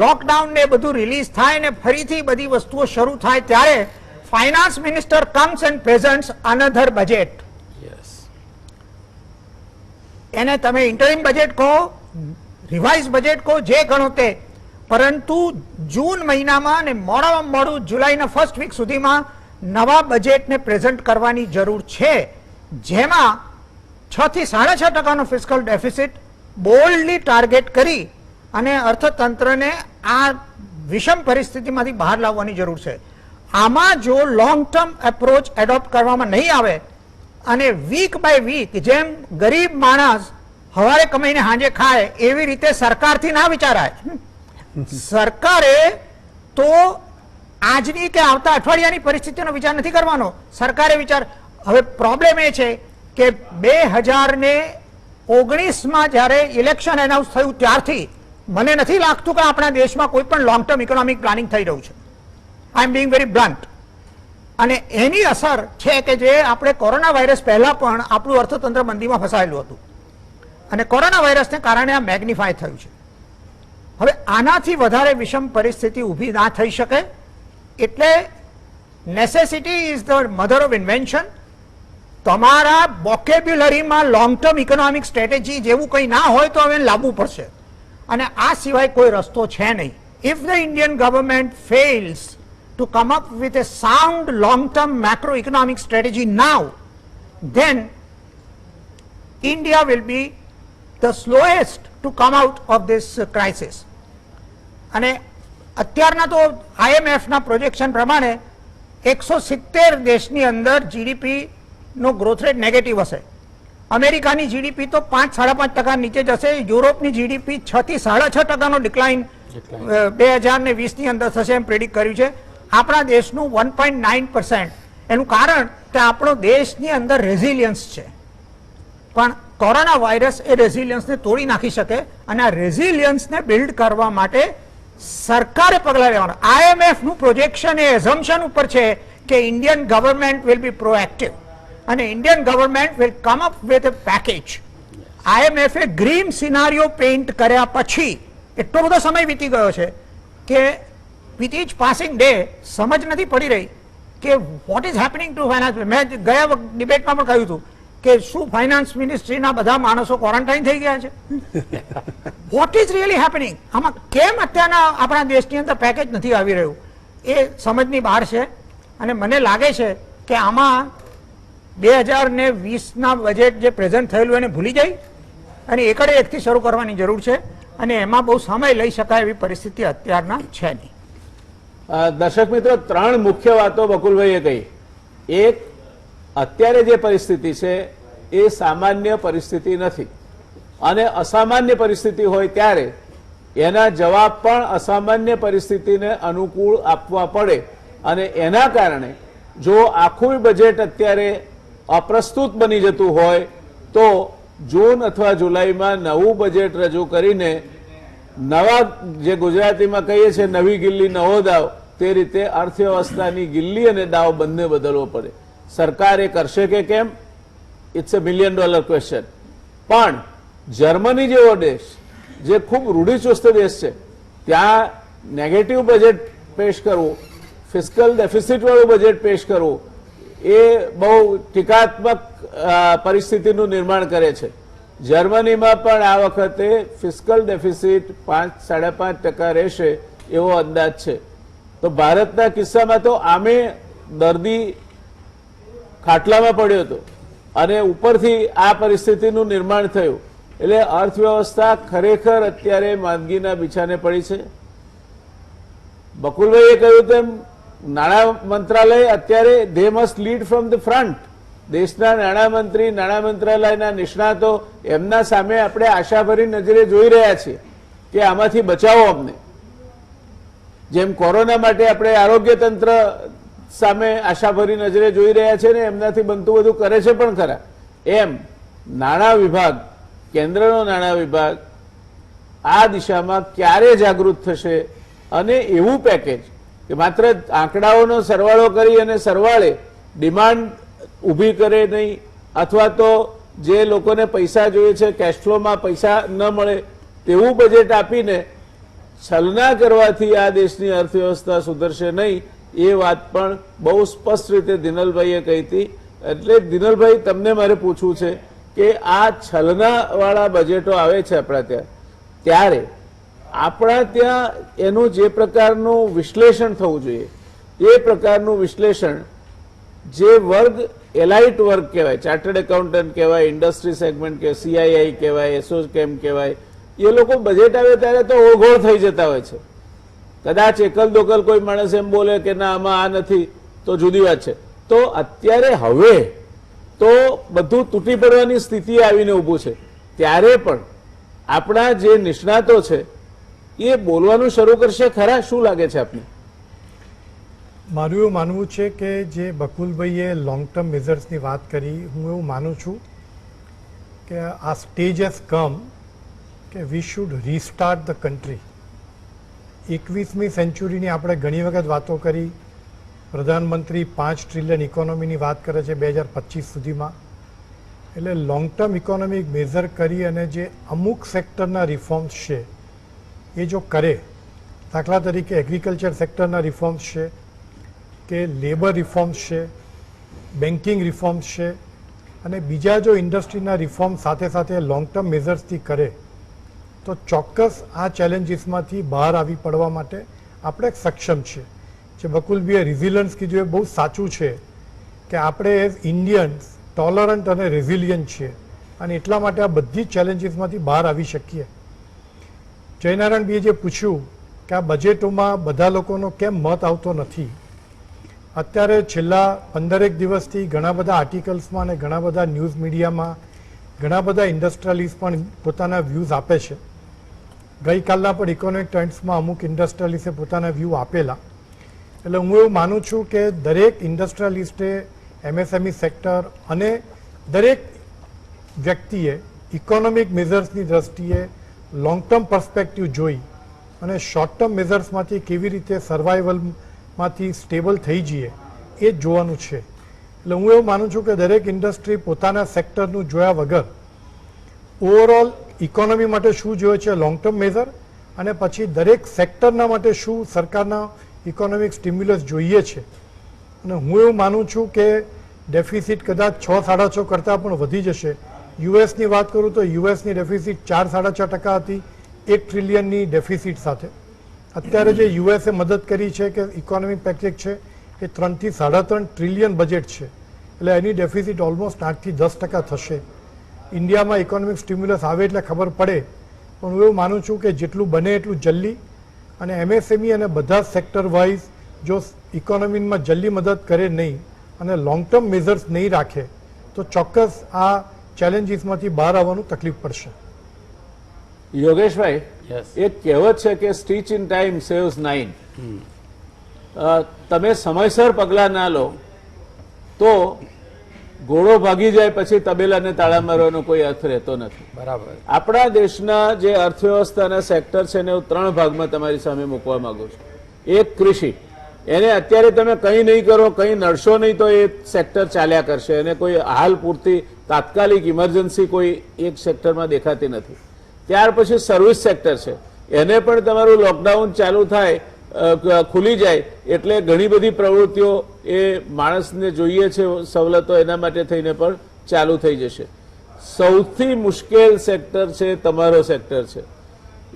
લોકડાઉન ને બધું રિલીઝ થાય ને ફરીથી બધી વસ્તુઓ શરૂ થાય ત્યારે finance minister comes and presents another budget. એને તમે ઇન્ટરિમ બજેટ કહો, રિવાઇઝ બજેટ કહો, જે ગણો તે, પરંતુ જૂન મહિનામાં અને મોડામાં મોડું જુલાઈના ફર્સ્ટ વીક સુધીમાં નવા બજેટને પ્રેઝન્ટ કરવાની જરૂર છે, જેમાં 6 થી 6.5% ફિસ્કલ ડેફિસિટ બોલ્ડલી ટાર્ગેટ કરી અને અર્થતંત્રને આ વિષમ પરિસ્થિતિમાંથી બહાર લાવવાની જરૂર છે. આમાં જો લોંગ ટર્મ એપ્રોચ એડોપ્ટ કરવામાં નહીં આવે અને વીક બાય વીક જેમ ગરીબ માણસ સવારે કમાઈને સાંજે ખાય એવી રીતે સરકારથી ના વિચારાય. સરકારે તો આજની કે આવતા અઠવાડિયાની પરિસ્થિતિનો વિચાર નથી કરવાનો. સરકારે વિચાર, હવે પ્રોબ્લેમ એ છે કે 2019માં જ્યારે ઇલેક્શન એનાઉન્સ થયું ત્યારથી મને નથી લાગતું કે આપણા દેશમાં કોઈ પણ લોંગ ટર્મ ઇકોનોમિક પ્લાનિંગ થઈ રહ્યું છે. આઈ એમ બિંગ વેરી બ્લન્ટ. અને એની અસર છે કે જે આપણે કોરોના વાયરસ પહેલા પણ આપણું અર્થતંત્ર મંદીમાં ફસાયેલું હતું અને કોરોના વાયરસને કારણે આ મેગ્નિફાય થયું છે. હવે આનાથી વધારે વિષમ પરિસ્થિતિ ઊભી ના થઈ શકે. એટલે necessity is the mother of invention. તમારા વોકેબ્યુલરીમાં લોંગ ટર્મ ઇકોનોમિક સ્ટ્રેટેજી જેવું કંઈ ના હોય તો હવે લાવવું પડશે, અને આ સિવાય કોઈ રસ્તો છે નહીં. If the Indian government fails to come up with a sound long-term macroeconomic strategy now, then India will be the slowest to come out of this crisis. અને અત્યારના તો IMF ના પ્રોજેક્શન પ્રમાણે 170 દેશની અંદર GDP નો ગ્રોથ રેટ નેગેટિવ હશે. અમેરિકાની GDP તો 5-5.5% નીચે જશે. યુરોપની જીડીપી 6 થી 6.5% ડિક્લાઇન 2020 ની અંદર થશે એમ પ્રેડિક્ટ કર્યું છે. આપણા દેશનું 1.9%. એનું કારણ કે આપણો દેશની અંદર રેઝિલિયન્સ છે, પણ કોરોના વાયરસ એ રેઝિલિયન્સને તોડી નાખી શકે, અને આ રેઝિલિયન્સને બિલ્ડ કરવા માટે સરકારે પગલાં લેવાના. IMF નું પ્રોજેક્શન એ એઝમ્પશન ઉપર છે કે Indian government will be proactive અને Indian government will come up with a package. IMF એ ગ્રીન સિનારીઓ પેઇન્ટ કર્યા પછી એટલો બધો સમય વીતી ગયો છે કે વિથ ઇચ પાસિંગ ડે સમજ નથી પડી રહી કે what is happening to finance. મેં ગયા ડિબેટમાં પણ કહ્યું હતું કે શું ફાઇનાન્સ મિનિસ્ટ્રીના બધા માણસો ક્વોરન્ટાઇન થઈ ગયા છે? What is really happening? આમાં કેમ અત્યારના આપણા દેશની અંદર પેકેજ નથી આવી રહ્યું એ સમજની બહાર છે. અને મને લાગે છે કે આમાં 2020ના બજેટ જે પ્રેઝન્ટ થયેલું એને ભૂલી જાય અને એકડે એકથી શરૂ કરવાની જરૂર છે, અને એમાં બહુ સમય લઈ શકાય એવી પરિસ્થિતિ અત્યારના છે નહીં. દર્શક મિત્રો, 3 મુખ્ય વાતો બકુલભાઈએ કહી. એક, અત્યારે જે પરિસ્થિતિ છે એ સામાન્ય પરિસ્થિતિ નથી, અને અસામાન્ય પરિસ્થિતિ હોય ત્યારે એના જવાબ પણ અસામાન્ય પરિસ્થિતિને અનુકૂળ આપવા પડે, અને એના કારણે જો આખું બજેટ અત્યારે અપ્રસ્તુત બની જતું હોય તો જૂન અથવા જુલાઈમાં નવું બજેટ રજૂ કરીને નવા, જે ગુજરાતીમાં કહીએ છીએ નવી ગિલ્લી નવો દાવ, તે રીતે અર્થવ્યવસ્થાની ગિલ્લી અને દાવ બંને બદલવો પડે. સરકાર એ કરશે કે કેમ? It's $1 million question. પણ જર્મની જેવો દેશ, જે ખૂબ રૂઢિચુસ્ત દેશ છે, ત્યાં નેગેટિવ બજેટ પેશ કરવું, ફિસ્કલ ડેફિસિટ વાળું બજેટ પેશ કરવું એ બહુ ટીકાત્મક પરિસ્થિતિનું નિર્માણ કરે છે. જર્મનીમાં પણ આ વખતે ફિસ્કલ ડેફિસિટ 5-5.5% રહેશે એવો અંદાજ છે. તો ભારતના કિસ્સામાં તો આમે દર્દી ખાટલામાં પડ્યો હતો અને ઉપરથી આ પરિસ્થિતિનું નિર્માણ થયું, એટલે અર્થવ્યવસ્થા ખરેખર અત્યારે માંદગીના બિછાને પડી છે. બકુલભાઈએ કહ્યું તેમ નાણાં મંત્રાલય અત્યારે they must lead from the front. દેશના નાણામંત્રી, નાણાં મંત્રાલયના નિષ્ણાતો, એમના સામે આપણે આશાભરી નજરે જોઈ રહ્યા છીએ કે આમાંથી બચાવો અમને. જેમ કોરોના માટે આપણે આરોગ્ય તંત્ર સામે આશાભરી નજરે જોઈ રહ્યા છે ને એમનાથી બનતું બધું કરે છે પણ ખરા, એમ નાણાં વિભાગ, કેન્દ્રનો નાણાં વિભાગ આ દિશામાં ક્યારે જાગૃત થશે અને એવું પેકેજ કે માત્ર આંકડાઓનો સરવાળો કરી અને સરવાળે ડિમાન્ડ ઊભી કરે નહીં, અથવા તો જે લોકોને પૈસા જોઈએ છે કેશફ્લોમાં પૈસા ન મળે તેવું બજેટ આપીને છલના કરવાથી આ દેશની અર્થવ્યવસ્થા સુધરશે નહીં, એ વાત પણ બહુ સ્પષ્ટ રીતે દિનલભાઈએ કહી હતી. એટલે દિનલભાઈ, તમને મારે પૂછવું છે કે આ છલનાવાળા બજેટો આવે છે આપણા ત્યાં, ત્યારે આપણા ત્યાં એનું જે પ્રકારનું વિશ્લેષણ થવું જોઈએ એ પ્રકારનું વિશ્લેષણ જે વર્ગ એલાઇટ વર્ગ કહેવાય, ચાર્ટર્ડ એકાઉન્ટન્ટ કહેવાય, ઇન્ડસ્ટ્રી સેગમેન્ટ કહેવાય, CII કહેવાય, એસોકેમ કહેવાય, એ લોકો બજેટ આવે ત્યારે તો ઓઘોળ થઈ જતા હોય છે. કદાચ એકલ દોકલ કોઈ માણસ એમ બોલે કે ના આમાં આ નથી તો જુદી વાત છે. તો અત્યારે હવે તો બધું તૂટી પડવાની સ્થિતિ આવીને ઊભું છે, ત્યારે પણ આપણા જે નિષ્ણાતો છે એ બોલવાનું શરૂ કરશે ખરા? શું લાગે છે આપને? મારું એવું માનવું છે કે જે બકુલભાઈએ લોંગ ટર્મ મેઝર્સની વાત કરી, હું એવું માનું છું કે આ સ્ટેજ હેઝ કમ કે we should restart the country. 21મી સેન્ચુરીની આપણે ઘણી વખત વાતો કરી. પ્રધાનમંત્રી 5 ટ્રિલિયન ઇકોનોમીની વાત કરે છે 2025 સુધીમાં. એટલે લોંગ ટર્મ ઇકોનોમિક મેઝર કરી અને જે અમુક સેક્ટરના રિફોર્મ્સ છે એ જો કરે, દાખલા તરીકે એગ્રીકલ્ચર સેક્ટરના રિફોર્મ્સ છે કે લેબર રિફોર્મ્સ છે, બેન્કિંગ રિફોર્મ્સ છે, અને બીજા જો ઇન્ડસ્ટ્રીના રિફોર્મ સાથે સાથે લોંગ ટર્મ મેઝર્સથી કરે તો ચોક્કસ આ ચેલેન્જીસમાંથી બહાર આવી પડવા માટે આપણે સક્ષમ છીએ. જે બકુલભાઈએ રિઝિલન્સ કીધું એ બહુ સાચું છે કે આપણે એઝ ઇન્ડિયન્સ ટોલરન્ટ અને રેઝિલિયન્ટ છીએ, અને એટલા માટે આ બધી ચેલેન્જીસમાંથી બહાર આવી શકીએ. જયનારાયણભાઈએ જે પૂછ્યું કે આ બજેટોમાં બધા લોકોનો કેમ મત આવતો નથી, અત્યારે છેલ્લા 15 દિવસથી ઘણા બધા આર્ટિકલ્સમાં અને ઘણા બધા ન્યૂઝ મીડિયામાં ઘણા બધા ઇન્ડસ્ટ્રીયલિસ્ટ પણ પોતાના વ્યૂઝ આપે છે. ગઈકાલના પણ ઇકોનોમિક ટાઈમ્સમાં અમુક ઇન્ડસ્ટ્રીયલિસ્ટે પોતાના વ્યૂ આપેલા. એટલે હું એવું માનું છું કે દરેક ઇન્ડસ્ટ્રીયલિસ્ટે MSME સેક્ટર અને દરેક વ્યક્તિએ ઇકોનોમિક મેઝર્સની દ્રષ્ટિએ લોંગ ટર્મ પર્સ્પેક્ટિવ જોઈ અને શોર્ટ ટર્મ મેઝર્સમાંથી કેવી રીતે સર્વાઈવલમાંથી સ્ટેબલ થઈ જઈએ એ જ જોવાનું છે. એટલે હું એવું માનું છું કે દરેક ઇન્ડસ્ટ્રી પોતાના સેક્ટરનું જોયા વગર ઓવરઓલ ઇકોનોમી માટે શું જોઈએ છે લોંગ ટર્મ મેઝર અને પછી દરેક સેક્ટરના માટે શું સરકારના ઇકોનોમિક સ્ટિમ્યુલસ જોઈએ છે. અને હું એવું માનું છું કે ડેફિસિટ કદાચ 6-6.5% કરતાં પણ વધી જશે. યુએસની વાત કરું તો યુએસની ડેફિસિટ 4-4.5% હતી 1 ટ્રિલિયનની ડેફિસિટ સાથે. અત્યારે જે યુએસે મદદ કરી છે કે ઇકોનોમિક પેકેજ છે એ 3 થી 3.5 ટ્રિલિયન બજેટ છે. એટલે એની ડેફિસિટ ઓલમોસ્ટ 8 થી 10% થશે. ઇન્ડિયામાં ઇકોનોમિક સ્ટિમ્યુલસ આવે એટલે ખબર પડે. પણ હું એવું માનું છું કે જેટલું બને એટલું જલ્દી અને MSME અને બધા સેક્ટર વાઇઝ જો ઇકોનોમીમાં જલ્દી મદદ કરે નહીં અને લોંગ ટર્મ મેઝર્સ નહીં રાખે તો ચોક્કસ આ ચેલેન્જીસમાંથી બહાર આવવાનું તકલીફ પડશે. યોગેશભાઈ, Yes. એક કહેવત છે કે સ્ટીચ ઇન ટાઈમ સેવ્સ 9. તમે સમયસર પગલાં ના લો તો ઘોડો ભાગી જાય પછી તબેલાને તાળા મારવાનો કોઈ અર્થ રહેતો નથી. બરાબર. આપણા દેશના જે અર્થવ્યવસ્થાના સેક્ટર છે ને હું 3 ભાગમાં તમારી સામે મૂકવા માંગુ છું. એક કૃષિ, એને અત્યારે તમે કંઈ નહીં કરો, કંઈ નડશો નહીં તો એ સેક્ટર ચાલ્યા કરશે. એને કોઈ હાલ પૂરતી તાત્કાલિક ઇમરજન્સી કોઈ એક સેક્ટરમાં દેખાતી નથી. ત્યાર પછી સર્વિસ સેક્ટર છે, એને પણ તમારું લોકડાઉન ચાલુ થાય ખુલી જાય એટલે ઘણી બધી પ્રવૃત્તિઓ એ માણસને જોઈએ છે સવલતો એના માટે થઈને પણ ચાલુ થઈ જશે. સૌથી મુશ્કેલ સેક્ટર છે તમારો સેક્ટર છે.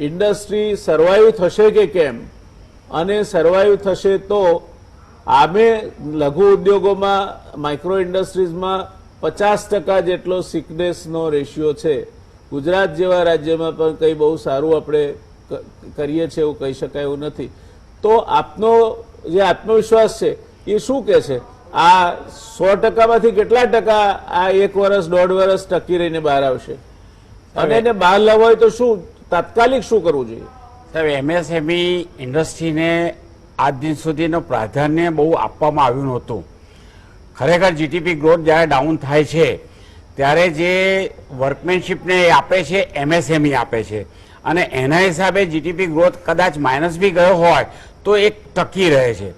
ઇન્ડસ્ટ્રી સર્વાઈવ થશે કે કેમ, અને સર્વાઈવ થશે તો આમે લઘુ ઉદ્યોગોમાં માઇક્રો ઇન્ડસ્ટ્રીઝમાં 50% જેટલો સિકનેસનો રેશિયો છે. ગુજરાત જેવા રાજ્યમાં પણ કંઈ બહુ સારું આપણે કરીએ છીએ એવું કહી શકાય એવું નથી. તો આપનો જે આત્મવિશ્વાસ છે એ શું કહે છે? આ 100%માંથી કેટલા ટકા આ 1 વર્ષ 1.5 વર્ષ ટકી રહીને બહાર આવશે? અને એને બહાર લાવવા હોય તો શું તાત્કાલિક શું કરવું જોઈએ? સાહેબ, MSME ઇન્ડસ્ટ્રીને આજ દિન સુધીનું પ્રાધાન્ય બહુ આપવામાં આવ્યું નહોતું. ખરેખર GDP ગ્રોથ જ્યારે ડાઉન થાય છે ત્યારે જે વર્કમેનશીપને આપે છે MSME આપે છે, અને એના હિસાબે GDP ગ્રોથ કદાચ માઇનસ બી ગયો હોય તો એક ટકી રહે છે.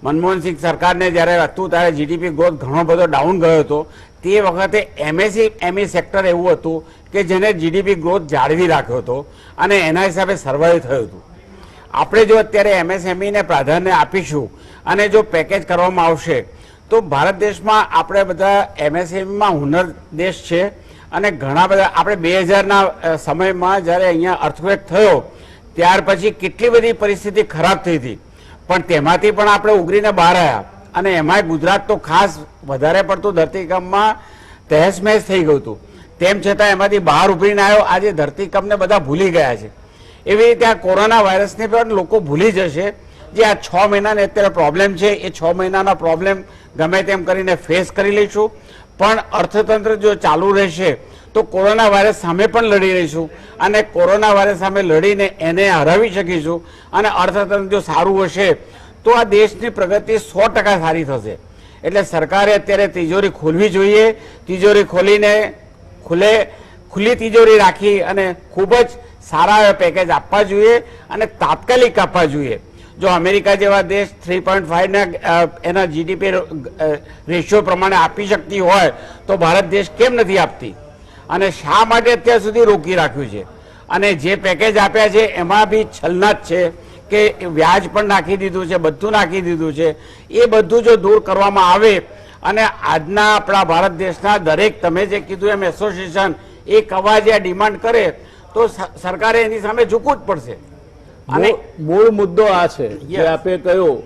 મનમોહનસિંહ સરકારને જ્યારે હતું ત્યારે GDP ગ્રોથ ઘણો બધો ડાઉન ગયો હતો. તે વખતે MSME સેક્ટર એવું હતું કે જેને GDP ગ્રોથ જાળવી રાખ્યો હતો અને એના હિસાબે સર્વાઈવ થયું હતું. આપણે જો અત્યારે MSME ને પ્રાધાન્ય આપીશું અને જો પેકેજ કરવામાં આવશે તો ભારત દેશમાં આપણે બધા MSMEમાં હુનર દેશ છે. અને ઘણા બધા આપણે 2000ના સમયમાં જ્યારે અહીંયા અર્થક્વેક થયો ત્યાર પછી કેટલી બધી પરિસ્થિતિ ખરાબ થઈ હતી, પણ તેમાંથી પણ આપણે ઉગરીને બહાર આવ્યા. અને એમાંય ગુજરાત તો ખાસ વધારે પડતું ધરતીકંપમાં તહેસમહેસ થઈ ગયું હતું. તેમ છતાં એમાંથી બહાર ઉભરીને આવ્યો. આજે ધરતીકંપને બધા ભૂલી ગયા છે. એવી રીતે આ કોરોના વાયરસને પણ લોકો ભૂલી જશે. જે આ 6 મહિનાને અત્યારે પ્રોબ્લેમ છે એ 6 મહિનાના પ્રોબ્લેમ ગમે તેમ કરીને ફેસ કરી લઈશું. પણ અર્થતંત્ર જો ચાલુ રહેશે તો કોરોના વાયરસ સામે પણ લડી રહીશું અને કોરોના વાયરસ સામે લડીને એને હરાવી શકીશું. અને અર્થતંત્ર જો સારું હશે તો આ દેશની પ્રગતિ 100% સારી થશે. એટલે સરકારે અત્યારે તિજોરી ખોલવી જોઈએ. તિજોરી ખોલીને ખુલ્લી તિજોરી રાખી અને ખૂબ જ સારા એવા પેકેજ આપવા જોઈએ અને તાત્કાલિક આપવા જોઈએ. જો અમેરિકા જેવા દેશ 3.5 એના GDP રેશિયો પ્રમાણે આપી શકતી હોય તો ભારત દેશ કેમ નથી આપતી? અને શા માટે અત્યાર સુધી રોકી રાખ્યું છે? અને જે પેકેજ આપ્યા છે એમાં બી છલના જ છે કે વ્યાજ પણ નાખી દીધું છે, બધું નાખી દીધું છે. એ બધું જો દૂર કરવામાં આવે અને આજના આપણા ભારત દેશના દરેક તમે જે કીધું એમ એસોસિએશન એક અવાજે આ ડિમાન્ડ કરે તો સરકારે એની સામે ઝૂકવું જ પડશે. અને મૂળ મુદ્દો આ છે જે આપે કહ્યું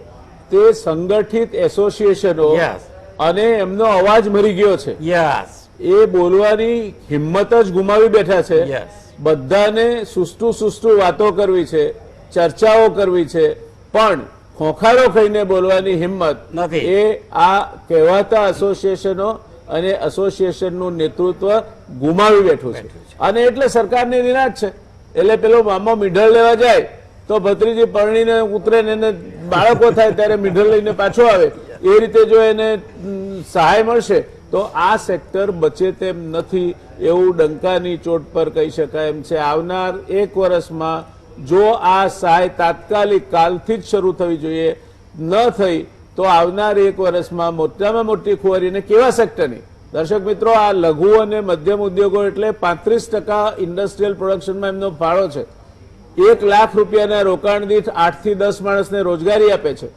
તે સંગઠિત એસોસિએશનો અને એમનો અવાજ મરી ગયો છે. એ બોલવાની હિંમત જ ગુમાવી બેઠા છે. બધાને સુસ્તું વાતો કરવી છે, ચર્ચાઓ કરવી છે, પણ ખોખારો ખાઈને બોલવાની હિંમત નથી. એ આ કહેવાતા એસોસિએશનો અને એસોસિએશનનું નેતૃત્વ ગુમાવી બેઠું છે અને એટલે સરકારની નિરાશ છે. એટલે પેલો મામો મીઢળ લેવા જાય તો ભત્રીજી પરણીને ઉતરે ને એને બાળકો થાય ત્યારે મીઢળ લઈને પાછો આવે. એ રીતે જો એને સહાય મળશે તો આ સેક્ટર બચે તેમ નથી એવું ડંકાની ચોટ પર કહી શકાય એમ છે. આવનાર 1 વર્ષમાં જો આ સહાય તાત્કાલિક કાલથી જ શરૂ થવી જોઈએ, ન થઈ તો આવનાર 1 વર્ષમાં મોટામાં મોટી ખુવારીને કેવા સેક્ટરની? દર્શક મિત્રો, આ લઘુ અને મધ્યમ ઉદ્યોગો એટલે 35% ઇન્ડસ્ટ્રીયલ પ્રોડક્શનમાં એમનો ફાળો છે. 1 લાખ રૂપિયાના રોકાણ દીઠ 8 થી 10 માણસને રોજગારી આપે છે.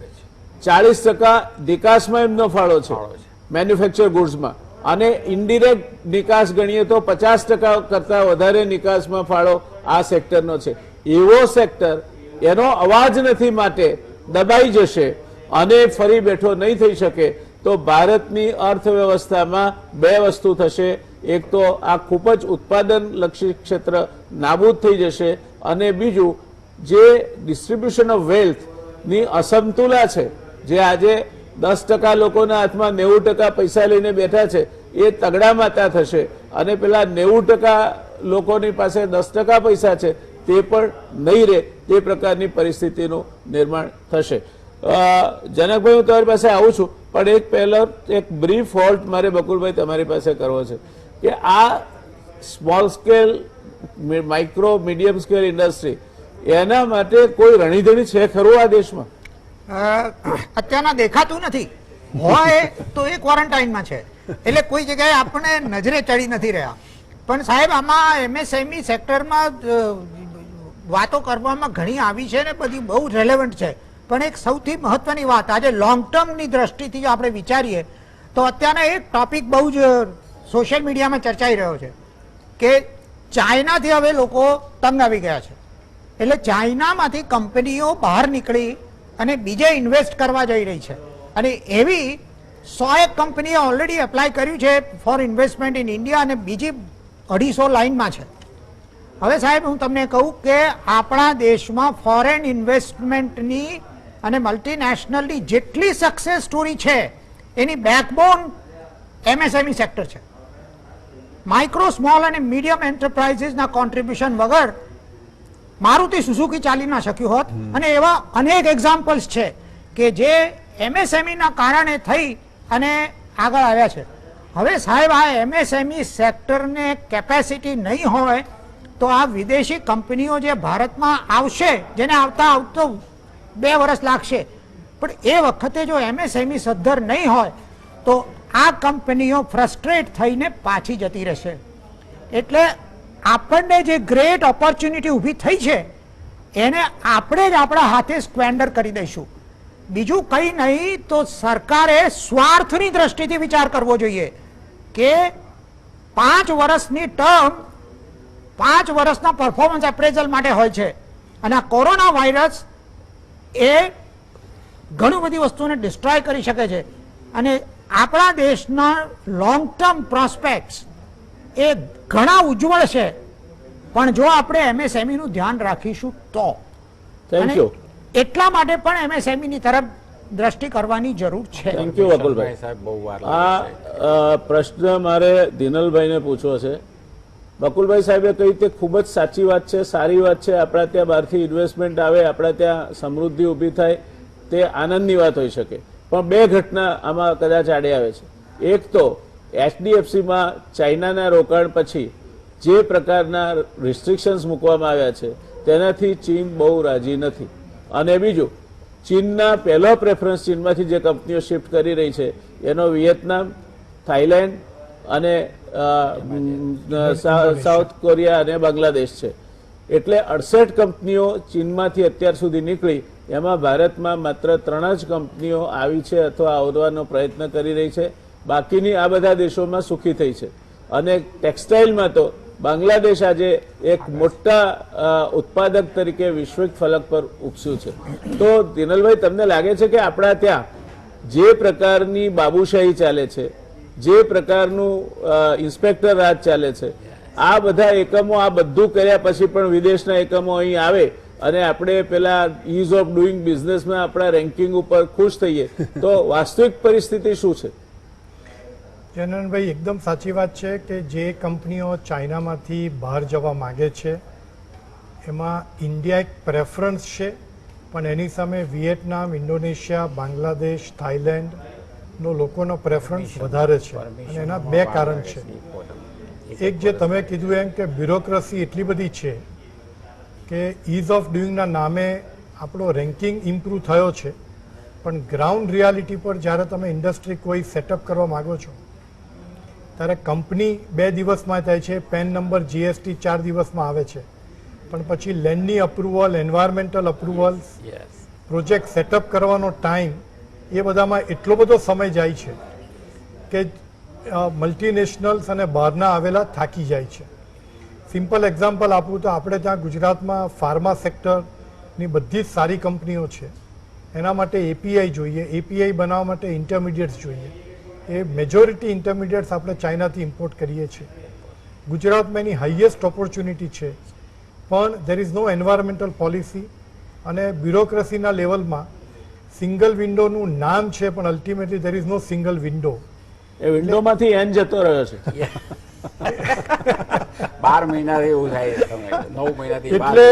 40% નિકાસમાં એમનો ફાળો છે, મેન્યુફેક્ચર ગુડ્સમાં, અને ઇનડિરેક્ટ નિકાસ ગણીએ તો 50% કરતા વધારે નિકાસમાં ફાળો આ સેક્ટરનો છે. એવો સેક્ટર એનો અવાજ નથી માટે દબાઈ જશે અને ફરી બેઠો નહીં થઈ શકે તો ભારતની અર્થવ્યવસ્થામાં 2 વસ્તુ થશે. એક તો આ ખૂબ જ ઉત્પાદન લક્ષી ક્ષેત્ર નાબૂદ થઈ જશે અને બીજું જે ડિસ્ટ્રીબ્યુશન ઓફ વેલ્થ ની અસમતુલા છે, જે આજે 10% લોકોના હાથમાં 90% પૈસા લઈને બેઠા છે, એ તગડા માતા થશે અને પેલા 90% લોકોની પાસે 10% પૈસા છે તે પણ નહીં રહે. તે પ્રકારની પરિસ્થિતિનું નિર્માણ થશે. જનકભાઈ, હું તમારી પાસે આવું છું, પણ પહેલો એક બ્રીફ હોલ્ટ મારે બકુલભાઈ તમારી પાસે કરવો છે કે આ small scale, micro medium scale industry એના માટે કોઈ રણીધણી છે ખરું આ દેશમાં? અત્યારના દેખાતું નથી. હોય તો એ ક્વોરન્ટાઇનમાં છે, એટલે કોઈ જગ્યાએ આપણે નજરે ચડી નથી રહ્યા. પણ સાહેબ, આમાં એમએસએમઈ સેક્ટરમાં વાતો કરવામાં ઘણી આવી છે ને બધી બહુ રેલેવન્ટ છે. પણ એક સૌથી મહત્વની વાત, આજે લોંગ ટર્મની દ્રષ્ટિથી જો આપણે વિચારીએ તો અત્યારના એક ટોપિક બહુ જ સોશિયલ મીડિયામાં ચર્ચાઈ રહ્યો છે કે ચાઇનાથી હવે લોકો તંગ આવી ગયા છે. એટલે ચાઇનામાંથી કંપનીઓ બહાર નીકળી અને બીજે ઇન્વેસ્ટ કરવા જઈ રહી છે અને એવી 100 કંપનીએ ઓલરેડી એપ્લાય કર્યું છે ફોર ઇન્વેસ્ટમેન્ટ ઇન ઇન્ડિયા અને બીજી 250 લાઇનમાં છે. હવે સાહેબ, હું તમને કહું કે આપણા દેશમાં ફોરેન ઇન્વેસ્ટમેન્ટની અને મલ્ટીનેશનલની જેટલી સક્સેસ સ્ટોરી છે એની બેકબોન એમએસએમઈ સેક્ટર છે. માઇક્રો, સ્મોલ અને મીડિયમ એન્ટરપ્રાઇઝીસના કોન્ટ્રીબ્યુશન વગર મારુતિ સુઝુકી ચાલી ના શક્યું હોત અને એવા અનેક એક્ઝામ્પલ્સ છે કે જે એમએસએમઈના કારણે થઈ અને આગળ આવ્યા છે. હવે સાહેબ, આ એમએસએમઈ સેક્ટરને કેપેસિટી નહીં હોય તો આ વિદેશી કંપનીઓ જે ભારતમાં આવશે, જેને આવતો 2 વર્ષ લાગશે, પણ એ વખતે જો એમએસએમઈ સદ્ધર નહીં હોય તો આ કંપનીઓ ફ્રસ્ટ્રેટ થઈને પાછી જતી રહેશે. એટલે આપણને જે ગ્રેટ ઓપોર્ચ્યુનિટી ઊભી થઈ છે એને આપણે જ આપણા હાથે સ્ક્વેન્ડર કરી દઈશું. બીજું કંઈ નહીં તો સરકારે સ્વાર્થની દ્રષ્ટિથી વિચાર કરવો જોઈએ કે 5 વર્ષની ટર્મ 5 વર્ષના પરફોર્મન્સ એપ્રેઝલ માટે હોય છે અને આ કોરોના વાયરસ એ ઘણી બધી વસ્તુને ડિસ્ટ્રોય કરી શકે છે અને આપણા દેશના લોંગ ટર્મ પ્રોસ્પેક્ટ્સ એ ઘણા ઉજ્જવળ છે. પણ જો આપણે એમએસએમઈ નું ધ્યાન રાખીશું તો. Thank you. એટલા માટે પણ એમએસએમઈ ની તરફ દ્રષ્ટિ કરવાની જરૂર છે. Thank you Bakulbhai. સાહેબ, બહુ વાર આ પ્રશ્ન મારે દિનલભાઈને પૂછવો છે. બકુલભાઈ સાહેબે કહી તે ખૂબ જ સાચી વાત છે, સારી વાત છે. આપણા ત્યાં બહારથી ઇન્વેસ્ટમેન્ટ આવે, આપણા ત્યાં સમૃદ્ધિ ઊભી થાય, તે આનંદની વાત હોઈ શકે. પણ 2 ઘટના આમાં કદાચ આડે આવે છે. એક તો એચડીએફસીમાં ચાઇનાના રોકાણ પછી જે પ્રકારના રિસ્ટ્રિક્શન્સ મૂકવામાં આવ્યા છે તેનાથી ચીન બહુ રાજી નથી. અને બીજું, ચીનના પહેલો પ્રેફરન્સ ચીનમાંથી જે કંપનીઓ શિફ્ટ કરી રહી છે એનો વિયેતનામ, થાઈલેન્ડ અને સાઉથ કોરિયા અને બાંગ્લાદેશ છે. એટલે 68 કંપનીઓ ચીનમાંથી અત્યાર સુધી નીકળી, એમાં ભારતમાં માત્ર 3 જ કંપનીઓ આવી છે અથવા આવવાનો પ્રયત્ન કરી રહી છે. બાકીની આ બધા દેશોમાં સુખી થઈ છે. અને ટેક્સટાઇલમાં તો બાંગ્લાદેશ આજે એક મોટા ઉત્પાદક તરીકે વૈશ્વિક ફલક પર ઉપસ્યું છે. તો દિનલભાઈ, તમને લાગે છે કે આપણા ત્યાં જે પ્રકારની બાબુશાહી ચાલે છે, જે પ્રકારનું ઇન્સ્પેક્ટર રાજ ચાલે છે, આ બધા એકમો આ બધું કર્યા પછી પણ વિદેશના એકમો અહીં આવે અને આપણે પેલા ઇઝ ઓફ ડુઈંગ બિઝનેસમાં આપણા રેન્કિંગ ઉપર ખુશ થઈએ તો વાસ્તવિક પરિસ્થિતિ શું છે? જનનભાઈ, એકદમ સાચી વાત છે કે જે કંપનીઓ ચાઇનામાંથી બહાર જવા માગે છે એમાં ઇન્ડિયા એક પ્રેફરન્સ છે, પણ એની સામે વિયેટનામ, ઇન્ડોનેશિયા, બાંગ્લાદેશ, થાઈલેન્ડનો લોકોનો પ્રેફરન્સ વધારે છે. અને એના બે કારણ છે. એક જે તમે કીધું એમ કે બ્યુરોક્રસી એટલી બધી છે કે ઇઝ ઓફ ડુઈંગના નામે આપણો રેન્કિંગ ઇમ્પ્રૂવ થયો છે, પણ ગ્રાઉન્ડ રિયાલિટી પર જ્યારે તમે ઇન્ડસ્ટ્રી કોઈ સેટઅપ કરવા માગો છો ત્યારે કંપની 2 દિવસમાં થાય છે, પેન નંબર, જીએસટી 4 દિવસમાં આવે છે, પણ પછી લેન્ડની approval, environmental approvals, project setup કરવાનો ટાઈમ, એ બધામાં એટલો બધો સમય જાય છે કે મલ્ટીનેશનલ્સ અને બહારના આવેલા થાકી જાય છે. સિમ્પલ એક્ઝામ્પલ આપું તો આપણે ત્યાં ગુજરાતમાં ફાર્મા સેક્ટરની બધી જ સારી કંપનીઓ છે. એના માટે એપીઆઈ જોઈએ, એપીઆઈ બનાવવા માટે ઇન્ટરમીડિયેટ્સ જોઈએ. એ મેજોરિટી ઇન્ટરમીડિયેટ્સ આપણે ચાઇનાથી ઇમ્પોર્ટ કરીએ છીએ. ગુજરાતમાં એની હાઈએસ્ટ ઓપોર્ચ્યુનિટી છે, પણ there is no environmental policy અને બ્યુરોક્રસીના લેવલમાં સિંગલ વિન્ડોનું નામ છે, પણ ultimately there is no single window. એ વિન્ડોમાંથી એન જતો રહ્યો છે. 12 મહિનાથી એવું થાય છે, 9 મહિનાથી એટલે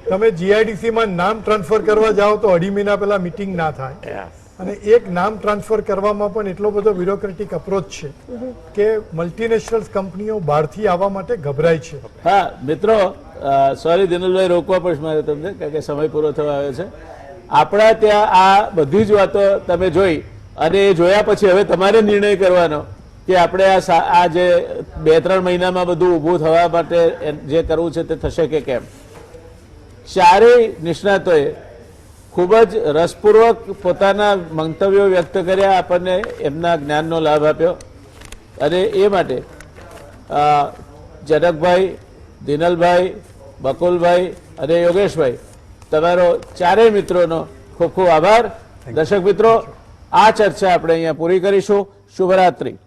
તમે જીઆઈડીસીમાં નામ ટ્રાન્સફર કરવા જાઓ તો 2.5 મહિના પહેલા મીટિંગ ના થાય. અને એક નામ ટ્રાન્સફર કરવામાં પણ એટલો બધો બ્યુરોક્રેટિક અપ્રોચ છે કે મલ્ટીનેશનલ કંપનીઓ બહારથી આવવા માટે ગભરાય છે. હા મિત્રો, સોરી દિનુલભાઈ, રોકવા પડશે મારે તમને કારણ કે સમય પૂરો થવા આવ્યો છે. આપણા ત્યાં આ બધી જ વાતો તમે જોઈ અને એ જોયા પછી હવે તમારે નિર્ણય કરવાનો કે આપણે આ જે 2-3 મહિનામાં બધું ઊભું થવા માટે જે કરવું છે તે થશે કે કેમ. ચારેય નિષ્ણાતોએ ખૂબ જ રસપૂર્વક પોતાના મંતવ્યો વ્યક્ત કર્યા, આપણને એમના જ્ઞાનનો લાભ આપ્યો અને એ માટે જનકભાઈ, દિનલભાઈ, બકુલભાઈ અને યોગેશભાઈ, તમારો ચારેય મિત્રોનો ખૂબ ખૂબ આભાર. દર્શક મિત્રો, આ ચર્ચા આપણે અહીંયા પૂરી કરીશું. શુભરાત્રી.